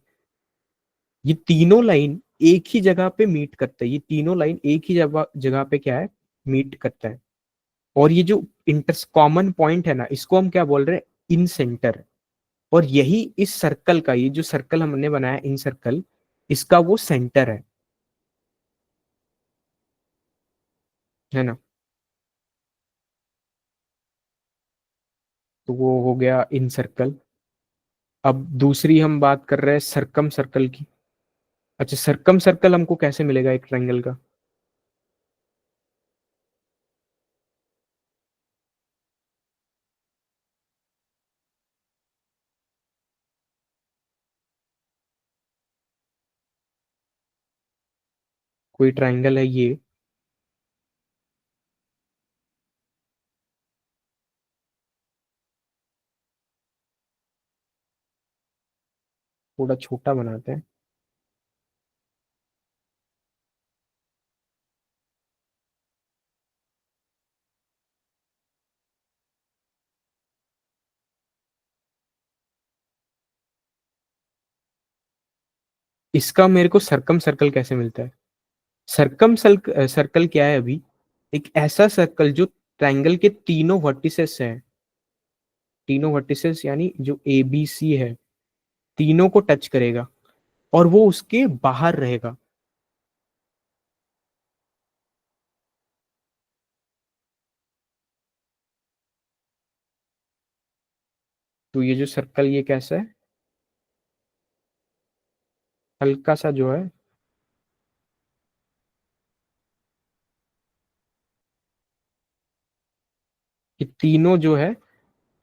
Speaker 3: ये तीनों लाइन एक ही जगह पे मीट करते हैं, ये तीनों लाइन एक ही जगह जगह पे क्या है, मीट करता है। और ये जो इंटर कॉमन पॉइंट है ना, इसको हम क्या बोल रहे हैं, इन सेंटर। और यही इस सर्कल का, ये जो सर्कल हमने बनाया इन सर्कल, इसका वो सेंटर है ना। तो वो हो गया इन सर्कल। अब दूसरी हम बात कर रहे हैं सरकम सर्कल की। अच्छा सरकम सर्कल हमको कैसे मिलेगा एक ट्रायंगल का। कोई ट्रायंगल है ये, थोड़ा छोटा बनाते हैं। इसका मेरे को सरकम सर्कल कैसे मिलता है। सरकम सर्कल क्या है अभी, एक ऐसा सर्कल जो ट्रायंगल के तीनों वर्टिसेस हैं, तीनों वर्टिसेस यानी जो ए बी सी है, तीनों को टच करेगा और वो उसके बाहर रहेगा। तो ये जो सर्कल ये कैसा है, हल्का सा जो है कि तीनों जो है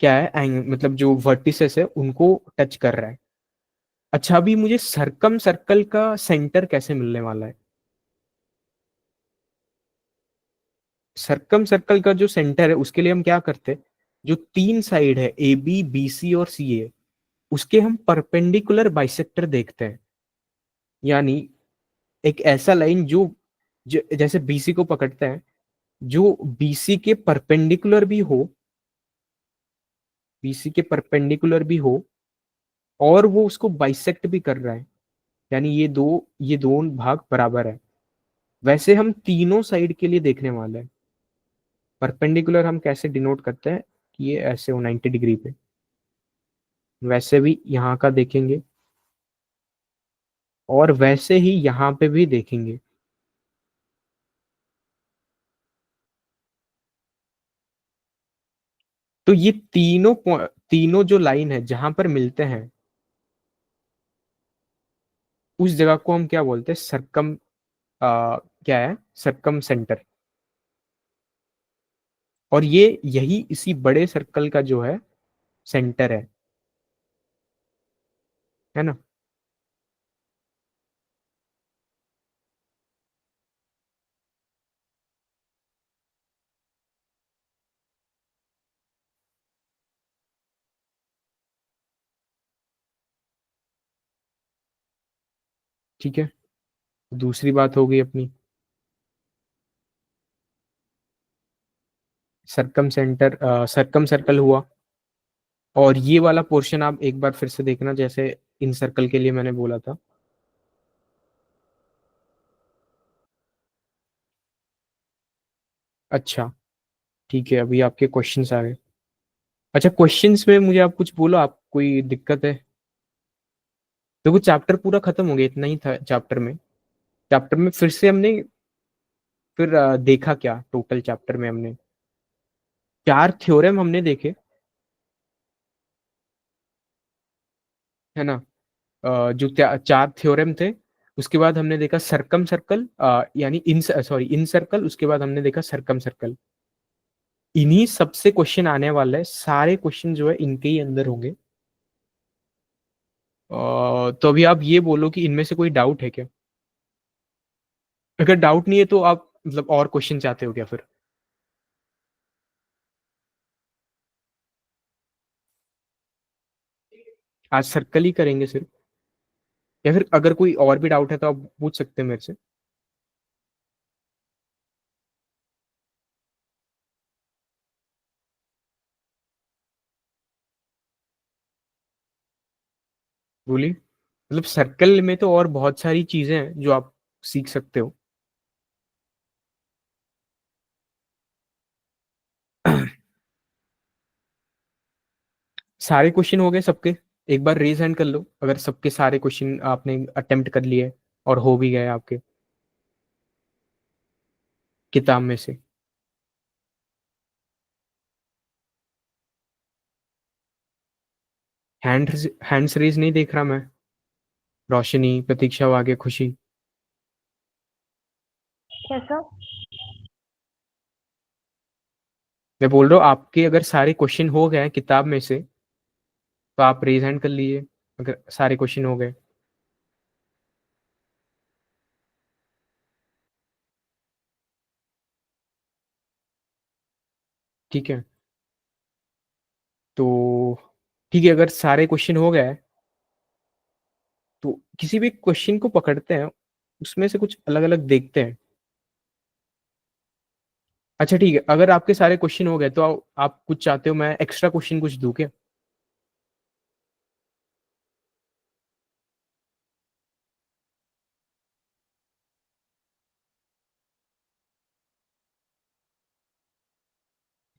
Speaker 3: क्या है मतलब जो वर्टिसेस है उनको टच कर रहा है। अच्छा, अभी मुझे सरकम सर्कल का सेंटर कैसे मिलने वाला है? सरकम सर्कल का जो सेंटर है उसके लिए हम क्या करते हैं, जो तीन साइड है ए बी बी सी और सी ए, उसके हम परपेंडिकुलर बाइसेक्टर देखते हैं। यानी एक ऐसा लाइन जो जैसे बीसी को पकड़ते हैं, जो बीसी के परपेंडिकुलर भी हो, बीसी के परपेंडिकुलर भी हो और वो उसको बाइसेक्ट भी कर रहा है, यानी ये दो भाग बराबर है। वैसे हम तीनों साइड के लिए देखने वाले हैं। परपेंडिकुलर हम कैसे डिनोट करते हैं कि ये ऐसे हो 90 डिग्री पे, वैसे भी यहाँ का देखेंगे और वैसे ही यहाँ पे भी देखेंगे। तो ये तीनों जो लाइन है जहां पर मिलते हैं उस जगह को हम क्या बोलते हैं, क्या है, सरकम सेंटर। और ये यही इसी बड़े सर्कल का जो है सेंटर है ना। ठीक है, दूसरी बात हो गई अपनी सरकम सर्कल हुआ। और ये वाला पोर्शन आप एक बार फिर से देखना, जैसे इन सर्कल के लिए मैंने बोला था। अच्छा, ठीक है, अभी आपके क्वेश्चंस आ गए। अच्छा, क्वेश्चंस में मुझे आप कुछ बोलो, आप कोई दिक्कत है? देखो चैप्टर पूरा खत्म हो गया, इतना ही था चैप्टर में। चैप्टर में फिर से हमने फिर देखा क्या, टोटल चैप्टर में हमने चार थ्योरम हमने देखे, है ना। जो चार थ्योरम थे, उसके बाद हमने देखा सरकम सर्कल, यानी इन सर्कल, उसके बाद हमने देखा सरकम सर्कल। इन्हीं सबसे क्वेश्चन आने वाला है, सारे क्वेश्चन जो है इनके ही अंदर होंगे। तो अभी आप ये बोलो कि इनमें से कोई डाउट है क्या? अगर डाउट नहीं है तो आप मतलब और क्वेश्चन चाहते हो क्या फिर? आज सर्कल ही करेंगे सिर्फ, या फिर अगर कोई और भी डाउट है तो आप पूछ सकते हैं मेरे से। बोलिए। मतलब सर्कल में तो और बहुत सारी चीजें हैं जो आप सीख सकते हो। सारे क्वेश्चन हो गए सबके? एक बार रेज हैंड कर लो अगर सबके सारे क्वेश्चन आपने अटेम्प्ट कर लिए और हो भी गए आपके किताब में से। हैंड्स रेज नहीं देख रहा मैं। रोशनी, प्रतीक्षा, वागे, खुशी।
Speaker 1: कैसा?
Speaker 3: मैं बोल रहा हूँ आपके अगर सारे क्वेश्चन हो गए हैं किताब में से तो आप रेज हैंड कर लीजिए अगर सारे क्वेश्चन हो गए। ठीक है, तो ठीक है, अगर सारे क्वेश्चन हो गए तो किसी भी क्वेश्चन को पकड़ते हैं, उसमें से कुछ अलग अलग देखते हैं। अच्छा ठीक है, अगर आपके सारे क्वेश्चन हो गए तो आप कुछ चाहते हो मैं एक्स्ट्रा क्वेश्चन कुछ दूं क्या?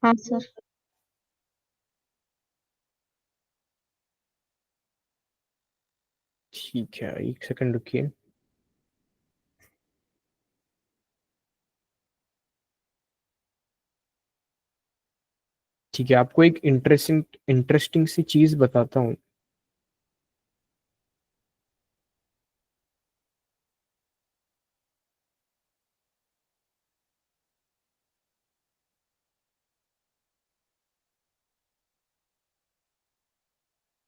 Speaker 5: हाँ सर।
Speaker 3: ठीक है, एक सेकंड रुकिए। ठीक है, आपको एक इंटरेस्टिंग इंटरेस्टिंग सी चीज बताता हूँ।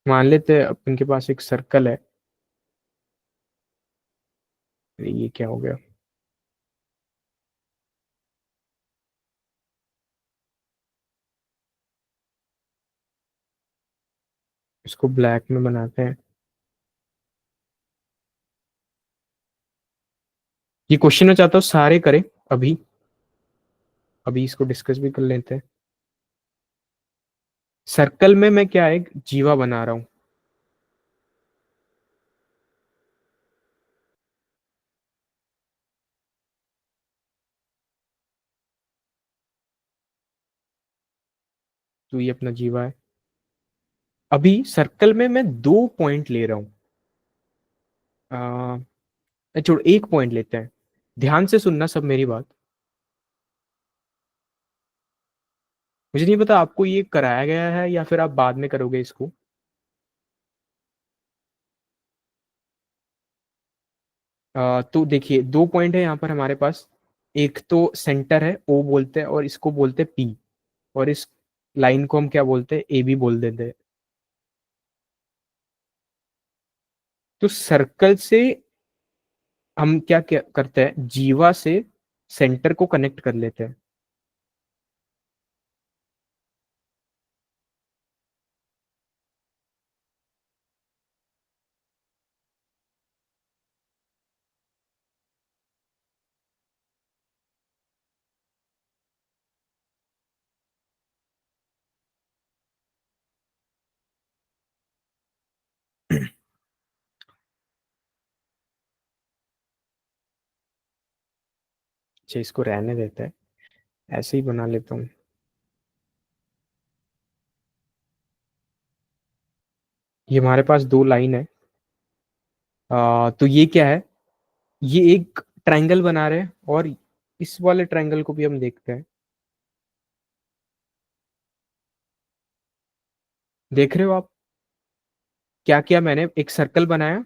Speaker 3: मान लेते हैं अपन के पास एक सर्कल है। ये क्या हो गया? इसको ब्लैक में बनाते हैं। ये क्वेश्चन मैं चाहता हूँ सारे करें अभी। अभी इसको डिस्कस भी कर लेते हैं। सर्कल में मैं क्या एक जीवा बना रहा हूँ। तो ये अपना जीवा है। अभी सर्कल में मैं 2 पॉइंट ले रहा हूँ। छोड़, एक पॉइंट लेते हैं। ध्यान से सुनना सब मेरी बात। मुझे नहीं पता आपको ये कराया गया है या फिर आप बाद में करोगे इसको। तो देखिए 2 पॉइंट है यहाँ पर हमारे पास। एक तो सेंटर है, ओ बोलते हैं, और इसको बोलते हैं पी। और इस लाइन को हम क्या बोलते हैं? ए बी बोल देते हैं। तो सर्कल से हम क्या क्या करते हैं? जीवा से सेंटर को कनेक्ट कर लेते हैं। अच्छा, इसको रहने देते हैं, ऐसे ही बना लेता हूँ। ये हमारे पास 2 लाइन है। तो ये क्या है? ये एक ट्रायंगल बना रहे हैं, और इस वाले ट्रायंगल को भी हम देखते हैं। देख रहे हो आप क्या किया? मैंने एक सर्कल बनाया,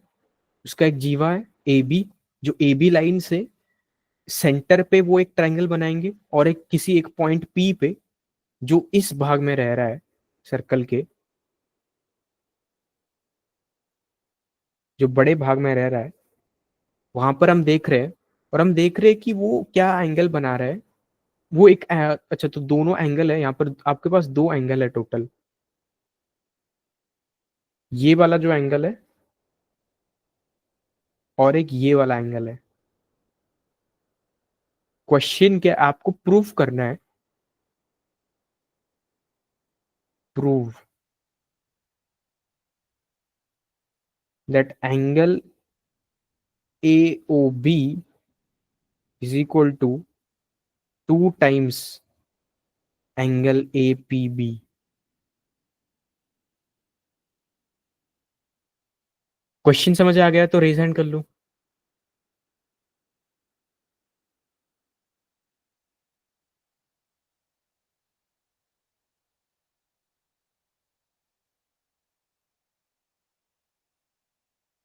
Speaker 3: उसका एक जीवा है ए बी। जो ए बी लाइन से सेंटर पे वो एक ट्रायंगल बनाएंगे, और एक किसी एक पॉइंट पी पे जो इस भाग में रह रहा है सर्कल के, जो बड़े भाग में रह रहा है, वहां पर हम देख रहे हैं। और हम देख रहे हैं कि वो क्या एंगल बना रहा है। वो एक अच्छा, तो दोनों एंगल है यहाँ पर। आपके पास 2 एंगल है टोटल। ये वाला जो एंगल है, और एक ये वाला एंगल है। क्वेश्चन क्या आपको प्रूफ करना है? Prove that angle A O B is equal to 2 times angle A P B. Question समझ आ गया तो रेज हैंड कर लो।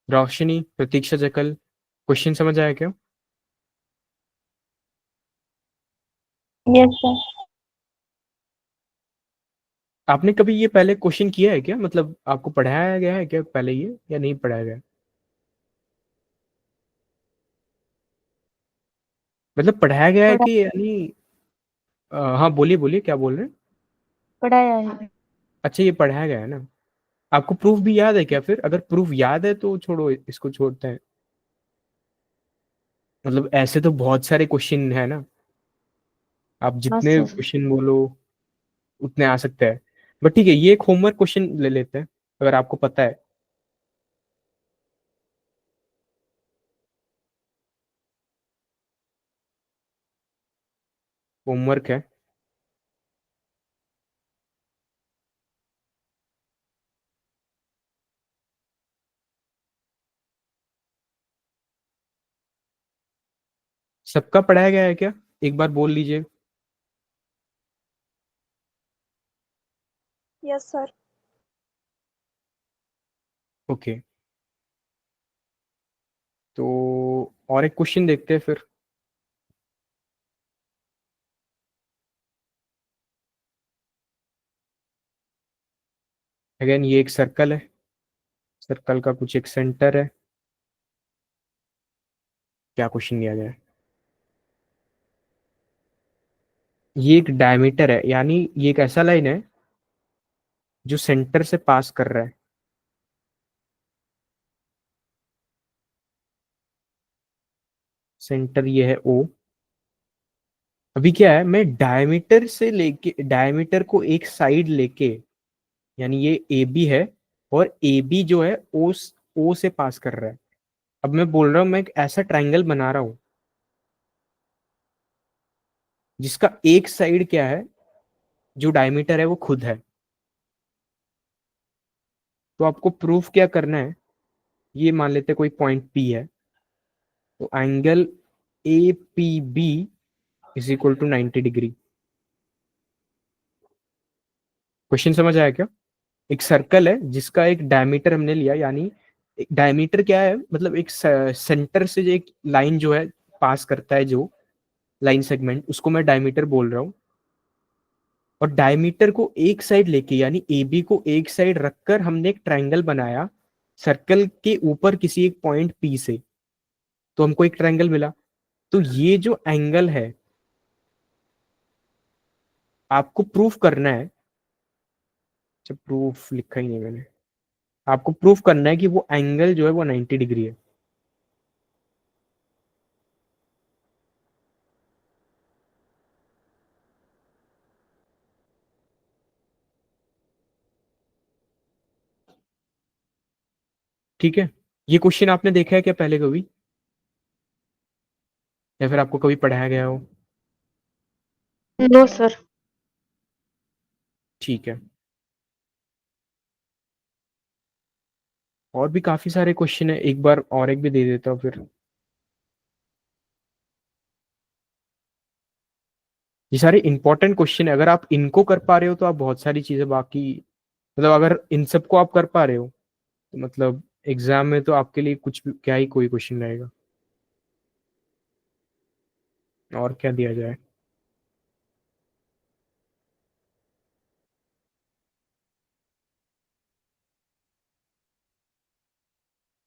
Speaker 3: रोशनी, प्रतीक्षा, जकल, क्वेश्चन समझ आया क्या?
Speaker 1: Yes, sir.
Speaker 3: आपने कभी ये पहले क्वेश्चन किया है क्या? मतलब आपको पढ़ाया गया है क्या पहले ये, या नहीं पढ़ाया गया? मतलब पढ़ाया गया है
Speaker 4: पढ़ा
Speaker 3: कि यानी हाँ, बोलिए बोलिए, क्या बोल रहे हैं?
Speaker 4: पढ़ाया है।
Speaker 3: अच्छा, ये पढ़ाया गया है ना। आपको प्रूफ भी याद है क्या? फिर अगर प्रूफ याद है तो छोड़ो, इसको छोड़ते हैं। मतलब ऐसे तो बहुत सारे क्वेश्चन है ना, आप
Speaker 4: हाँ
Speaker 3: जितने
Speaker 4: सर।
Speaker 3: क्वेश्चन बोलो उतने आ सकते हैं। बट ठीक है, ये एक होमवर्क क्वेश्चन ले लेते हैं, अगर आपको पता है। होमवर्क है। सबका पढ़ाया गया है क्या? एक बार बोल लीजिए।
Speaker 5: Yes sir.
Speaker 3: ओके, तो और एक क्वेश्चन देखते हैं फिर। अगेन ये एक सर्कल है। सर्कल का कुछ एक सेंटर है। क्या क्वेश्चन दिया गया है? ये एक डायमीटर है, यानी ये एक ऐसा लाइन है जो सेंटर से पास कर रहा है। सेंटर ये है ओ। अभी क्या है, मैं डायमीटर से लेके, डायमीटर को एक साइड लेके, यानी ये ए बी है और ए बी जो है ओ से पास कर रहा है। अब मैं बोल रहा हूं मैं एक ऐसा ट्राइंगल बना रहा हूं जिसका एक साइड क्या है, जो डायमीटर है वो खुद है। तो आपको प्रूफ क्या करना है, ये मान लेते हैं कोई पॉइंट पी है, तो angle A P B is equal to 90 degree. Question समझ आया क्या? एक सर्कल है जिसका एक डायमीटर हमने लिया, यानी एक डायमीटर क्या है, मतलब एक सेंटर से जो एक लाइन जो है पास करता है, जो लाइन सेगमेंट, उसको मैं डायमीटर बोल रहा हूँ। और डायमीटर को एक साइड लेके, यानी ए बी को एक साइड रखकर हमने एक ट्रायंगल बनाया सर्कल के ऊपर किसी एक पॉइंट पी से, तो हमको एक ट्रायंगल मिला। तो ये जो एंगल है आपको प्रूफ करना है, अच्छा प्रूफ लिखा ही नहीं मैंने, आपको प्रूफ करना है कि वो एंगल जो है वो 90 डिग्री है। ठीक है, ये क्वेश्चन आपने देखा है क्या पहले कभी, या फिर आपको कभी पढ़ाया गया हो?
Speaker 4: No sir.
Speaker 3: ठीक है, और भी काफी सारे क्वेश्चन है, एक बार और एक भी दे देता हूँ फिर। ये सारे इंपॉर्टेंट क्वेश्चन है, अगर आप इनको कर पा रहे हो तो आप बहुत सारी चीजें बाकी, मतलब अगर इन सबको आप कर पा रहे हो तो मतलब एग्जाम में तो आपके लिए कुछ भी, क्या ही कोई क्वेश्चन रहेगा। और क्या दिया जाए?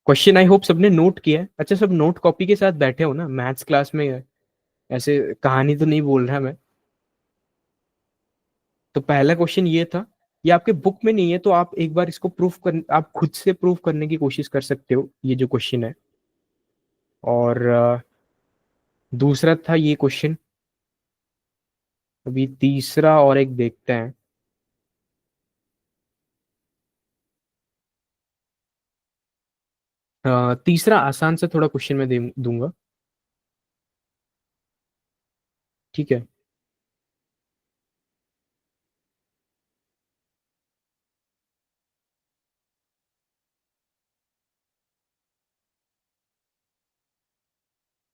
Speaker 3: क्वेश्चन आई होप सबने नोट किया है। अच्छा, सब नोट कॉपी के साथ बैठे हो ना मैथ्स क्लास में? ऐसे कहानी तो नहीं बोल रहा मैं। तो पहला क्वेश्चन ये था, ये आपके बुक में नहीं है, तो आप एक बार इसको प्रूफ कर, आप खुद से प्रूफ करने की कोशिश कर सकते हो ये जो क्वेश्चन है। और दूसरा था ये क्वेश्चन। अभी तीसरा और एक देखते हैं। तीसरा आसान से थोड़ा क्वेश्चन मैं दूंगा। ठीक है,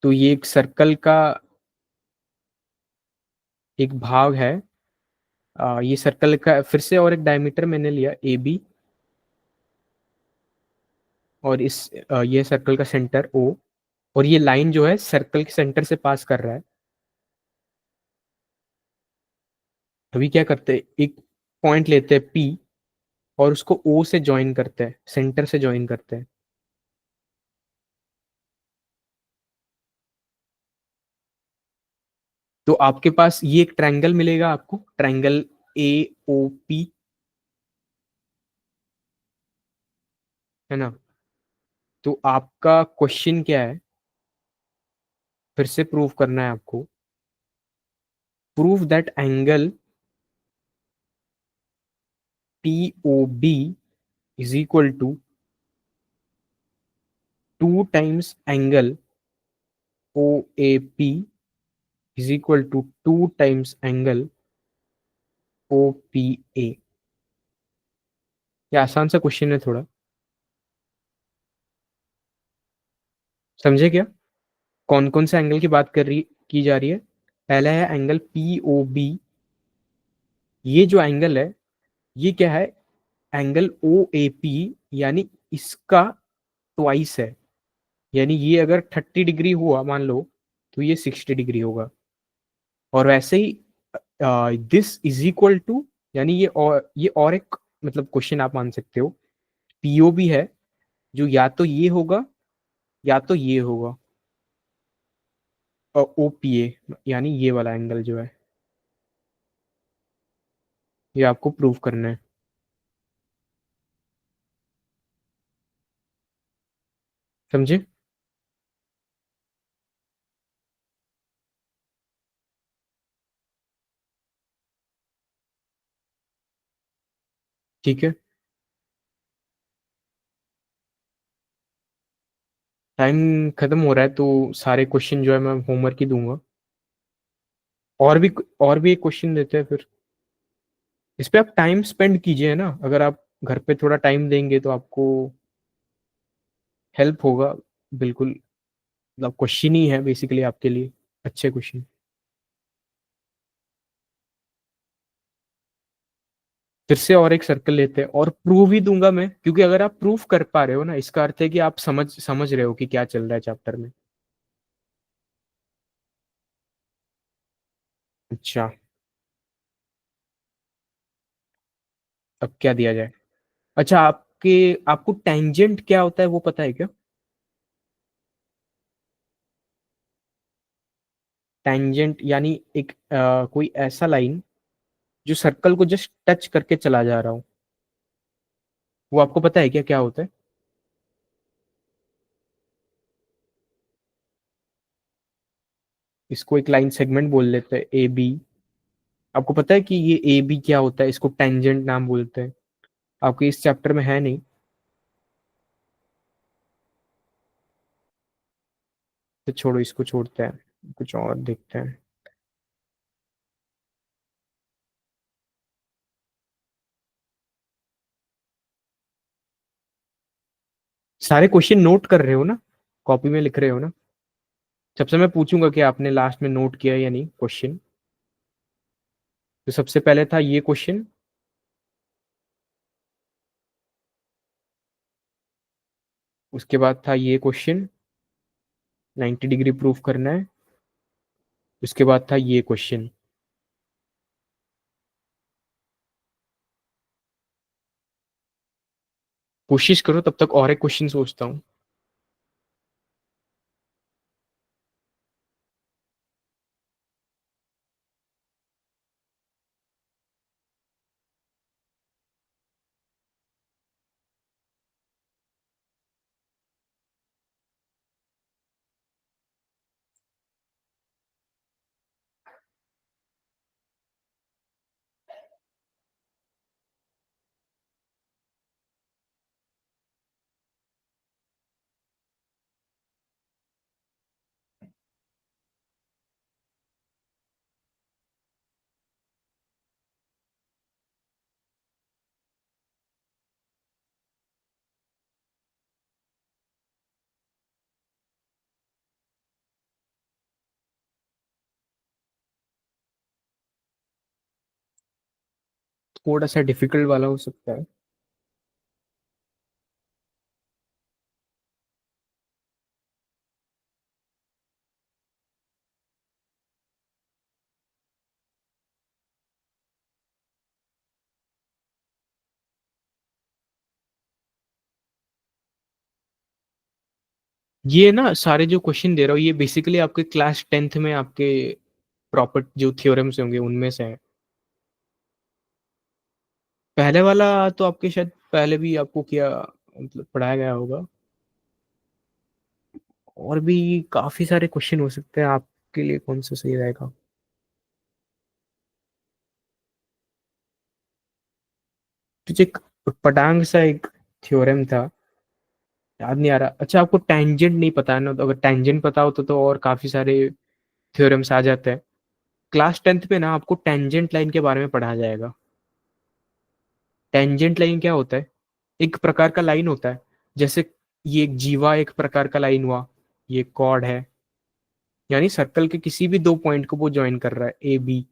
Speaker 3: तो ये एक सर्कल का एक भाग है। ये सर्कल का फिर से और एक डायमीटर मैंने लिया ए बी, और ये सर्कल का सेंटर ओ, और ये लाइन जो है सर्कल के सेंटर से पास कर रहा है। अभी क्या करते हैं, एक पॉइंट लेते हैं पी और उसको ओ से ज्वाइन करते हैं, सेंटर से ज्वाइन करते हैं। तो आपके पास ये एक ट्रायंगल मिलेगा, आपको ट्रायंगल ए ओ पी, है ना? तो आपका क्वेश्चन क्या है, फिर से प्रूव करना है आपको। Prove that angle P O B is equal to 2 times angle O A P is equal to 2 times angle O P A. ये आसान सा क्वेश्चन है थोड़ा, समझे क्या? कौन कौन से एंगल की बात की जा रही है? पहला है एंगल पी ओ बी। ये जो एंगल है ये क्या है, एंगल ओ ए पी, यानी इसका ट्वाइस है। यानी ये अगर 30 डिग्री हुआ मान लो, तो ये 60 डिग्री होगा। और वैसे ही दिस इज इक्वल टू, यानी ये और एक मतलब क्वेश्चन आप मान सकते हो, पीओ भी है जो या तो ये होगा या तो ये होगा, ओपीए, यानी ये वाला एंगल जो है, ये आपको प्रूव करना है। समझे? ठीक है, टाइम खत्म हो रहा है तो सारे क्वेश्चन जो है मैं होमवर्क ही दूंगा। और भी और भी एक क्वेश्चन देते हैं फिर। इस पे आप टाइम स्पेंड कीजिए ना, अगर आप घर पे थोड़ा टाइम देंगे तो आपको हेल्प होगा। बिल्कुल, मतलब क्वेश्चन ही है बेसिकली आपके लिए, अच्छे क्वेश्चन। फिर से और एक सर्कल लेते हैं और प्रूव ही दूंगा मैं, क्योंकि अगर आप प्रूफ कर पा रहे हो ना, इसका अर्थ है कि आप समझ रहे हो कि क्या चल रहा है चैप्टर में। अच्छा, अब क्या दिया जाए? अच्छा, आपको टेंजेंट क्या होता है वो पता है क्या? टेंजेंट यानी एक कोई ऐसा लाइन जो सर्कल को जस्ट टच करके चला जा रहा हो, वो आपको पता है क्या क्या होता है? इसको एक लाइन सेगमेंट बोल लेते हैं, ए बी। आपको पता है कि ये ए बी क्या होता है? इसको टेंजेंट नाम बोलते हैं। आपके इस चैप्टर में है नहीं, तो छोड़ो, इसको छोड़ते हैं, कुछ और देखते हैं। सारे क्वेश्चन नोट कर रहे हो ना? कॉपी में लिख रहे हो ना? सबसे मैं पूछूंगा कि आपने लास्ट में नोट किया या नहीं क्वेश्चन। तो सबसे पहले था ये क्वेश्चन, उसके बाद था ये क्वेश्चन, 90 डिग्री प्रूफ करना है। उसके बाद था ये क्वेश्चन। कोशिश करो, तब तक और एक क्वेश्चन सोचता हूँ। थोड़ा सा डिफिकल्ट वाला हो सकता है। ये ना सारे जो क्वेश्चन दे रहा हूँ, ये बेसिकली आपके क्लास 10th में आपके प्रॉपर जो थ्योरम्स होंगे उनमें से है। पहले वाला तो आपके शायद पहले भी आपको किया, मतलब पढ़ाया गया होगा। और भी काफी सारे क्वेश्चन हो सकते हैं, आपके लिए कौन सा सही रहेगा? तुझे एक पटांग सा एक थ्योरम था, याद नहीं आ रहा। अच्छा, आपको टेंजेंट नहीं पता है ना? तो अगर टेंजेंट पता हो तो और काफी सारे थ्योरम्स आ जाते हैं। क्लास 10th पे ना आपको टेंजेंट लाइन के बारे में पढ़ाया जाएगा। टेंजेंट लाइन क्या होता है? एक प्रकार का लाइन होता है, जैसे ये एक जीवा एक प्रकार का लाइन हुआ, ये कॉर्ड है, यानी सर्कल के किसी भी दो पॉइंट को वो ज्वाइन कर रहा है, ए बी।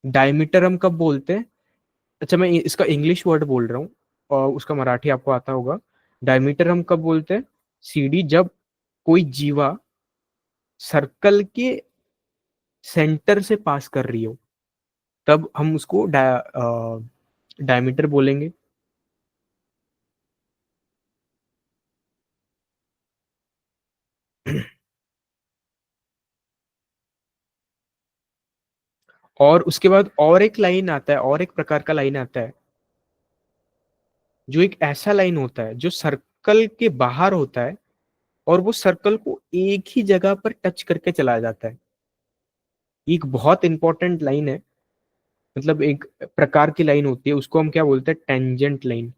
Speaker 3: डायमीटर हम कब बोलते हैं? अच्छा, मैं इसका इंग्लिश वर्ड बोल रहा हूँ और उसका मराठी आपको आता होगा। डायमीटर हम कब बोलते हैं? सी डी, जब कोई जीवा सर्कल के सेंटर से पास कर रही हो, तब हम उसको डायमीटर बोलेंगे। और उसके बाद और एक लाइन आता है, और एक प्रकार का लाइन आता है, जो एक ऐसा लाइन होता है जो सर्कल के बाहर होता है और वो सर्कल को एक ही जगह पर टच करके चला जाता है। एक बहुत इंपॉर्टेंट लाइन है, मतलब एक प्रकार की लाइन होती है, उसको हम क्या बोलते हैं, टेंजेंट लाइन।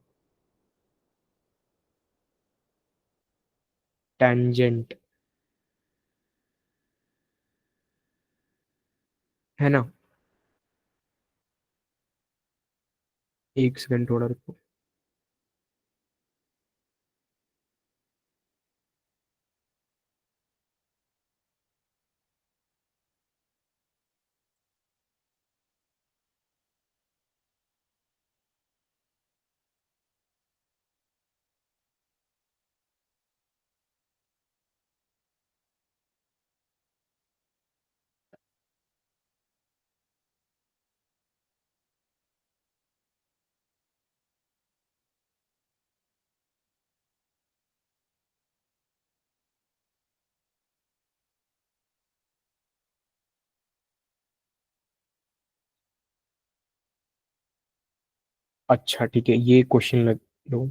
Speaker 3: टेंजेंट, है ना। एक सेकंड थोड़ा रुको। अच्छा ठीक है, ये क्वेश्चन लग लो।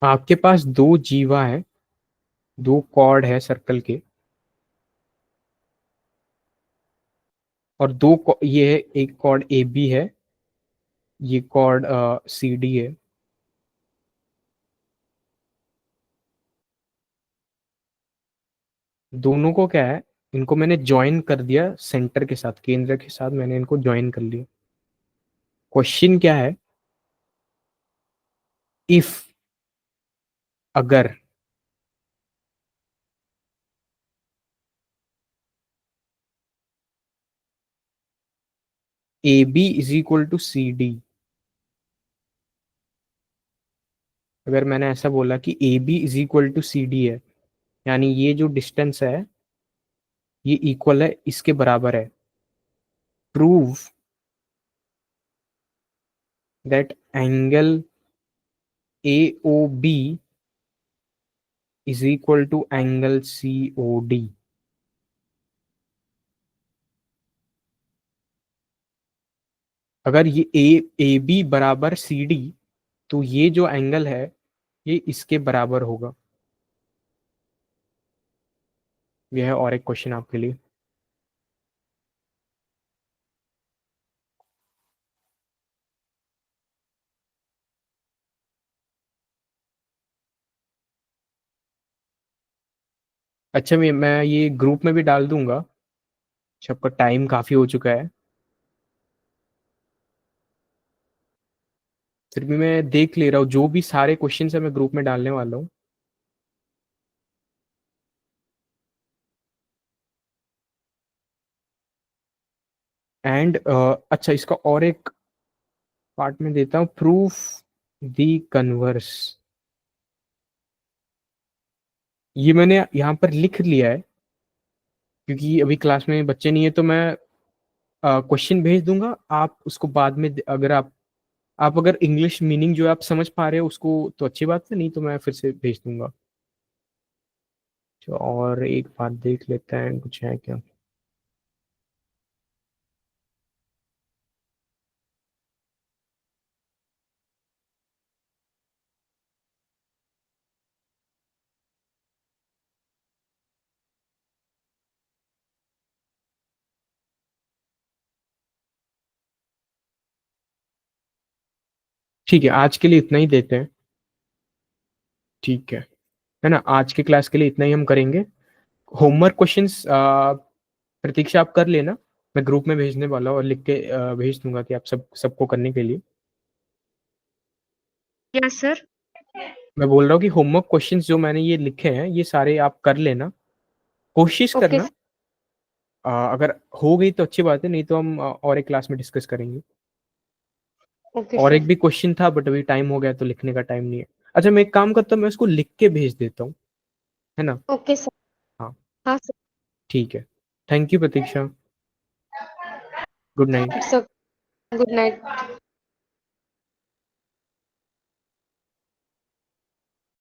Speaker 3: आपके पास दो जीवा है, दो कॉर्ड है सर्कल के, और ये है, एक कॉर्ड ए बी है, ये कॉर्ड सी डी है। दोनों को क्या है, इनको मैंने ज्वाइन कर दिया सेंटर के साथ, केंद्र के साथ मैंने इनको ज्वाइन कर लिया। क्वेश्चन क्या है, इफ, अगर A B is equal to C D, अगर मैंने ऐसा बोला कि A B is equal to C D है, यानी ये जो डिस्टेंस है ये इक्वल है, इसके बराबर है, prove that angle A O B is equal to angle C O D. अगर ये ए बी बराबर सी डी, तो ये जो एंगल है ये इसके बराबर होगा। यह है और एक क्वेश्चन आपके लिए। अच्छा, मैं ये ग्रुप में भी डाल दूंगा, सबका टाइम काफी हो चुका है, फिर भी मैं देख ले रहा हूँ, जो भी सारे क्वेश्चन है मैं ग्रुप में डालने वाला हूँ। एंड अच्छा, इसका और एक पार्ट में देता हूँ, प्रूफ द कन्वर्स। ये मैंने यहाँ पर लिख लिया है, क्योंकि अभी क्लास में बच्चे नहीं है, तो मैं क्वेश्चन भेज दूंगा, आप उसको बाद में अगर आप अगर इंग्लिश मीनिंग जो आप समझ पा रहे हो उसको तो अच्छी बात है, नहीं तो मैं फिर से भेज दूंगा। तो और एक बात देख लेते हैं, कुछ है क्या। ठीक है, आज के लिए इतना ही देते हैं। ठीक है ना, आज के क्लास के लिए इतना ही हम करेंगे। होमवर्क क्वेश्चंस प्रतीक्षा आप कर लेना, मैं ग्रुप में भेजने वाला हूँ और लिख के भेज दूंगा कि आप सबको करने के लिए।
Speaker 4: Yes sir.
Speaker 3: मैं बोल रहा हूँ कि होमवर्क क्वेश्चंस जो मैंने ये लिखे हैं ये सारे आप कर लेना, कोशिश
Speaker 4: ओके
Speaker 3: करना अगर हो गई तो अच्छी बात है, नहीं तो हम और एक क्लास में डिस्कस करेंगे।
Speaker 4: ओके
Speaker 3: और एक
Speaker 4: सर।
Speaker 3: भी क्वेश्चन था बट अभी टाइम हो गया तो लिखने का टाइम नहीं है। अच्छा मैं एक काम करता हूँ, मैं उसको लिख के भेज देता हूँ, है ना?
Speaker 4: Okay sir.
Speaker 3: हाँ
Speaker 4: हाँ सर।
Speaker 3: ठीक है। Thank you Pratiksha. Good night.
Speaker 4: It's good night.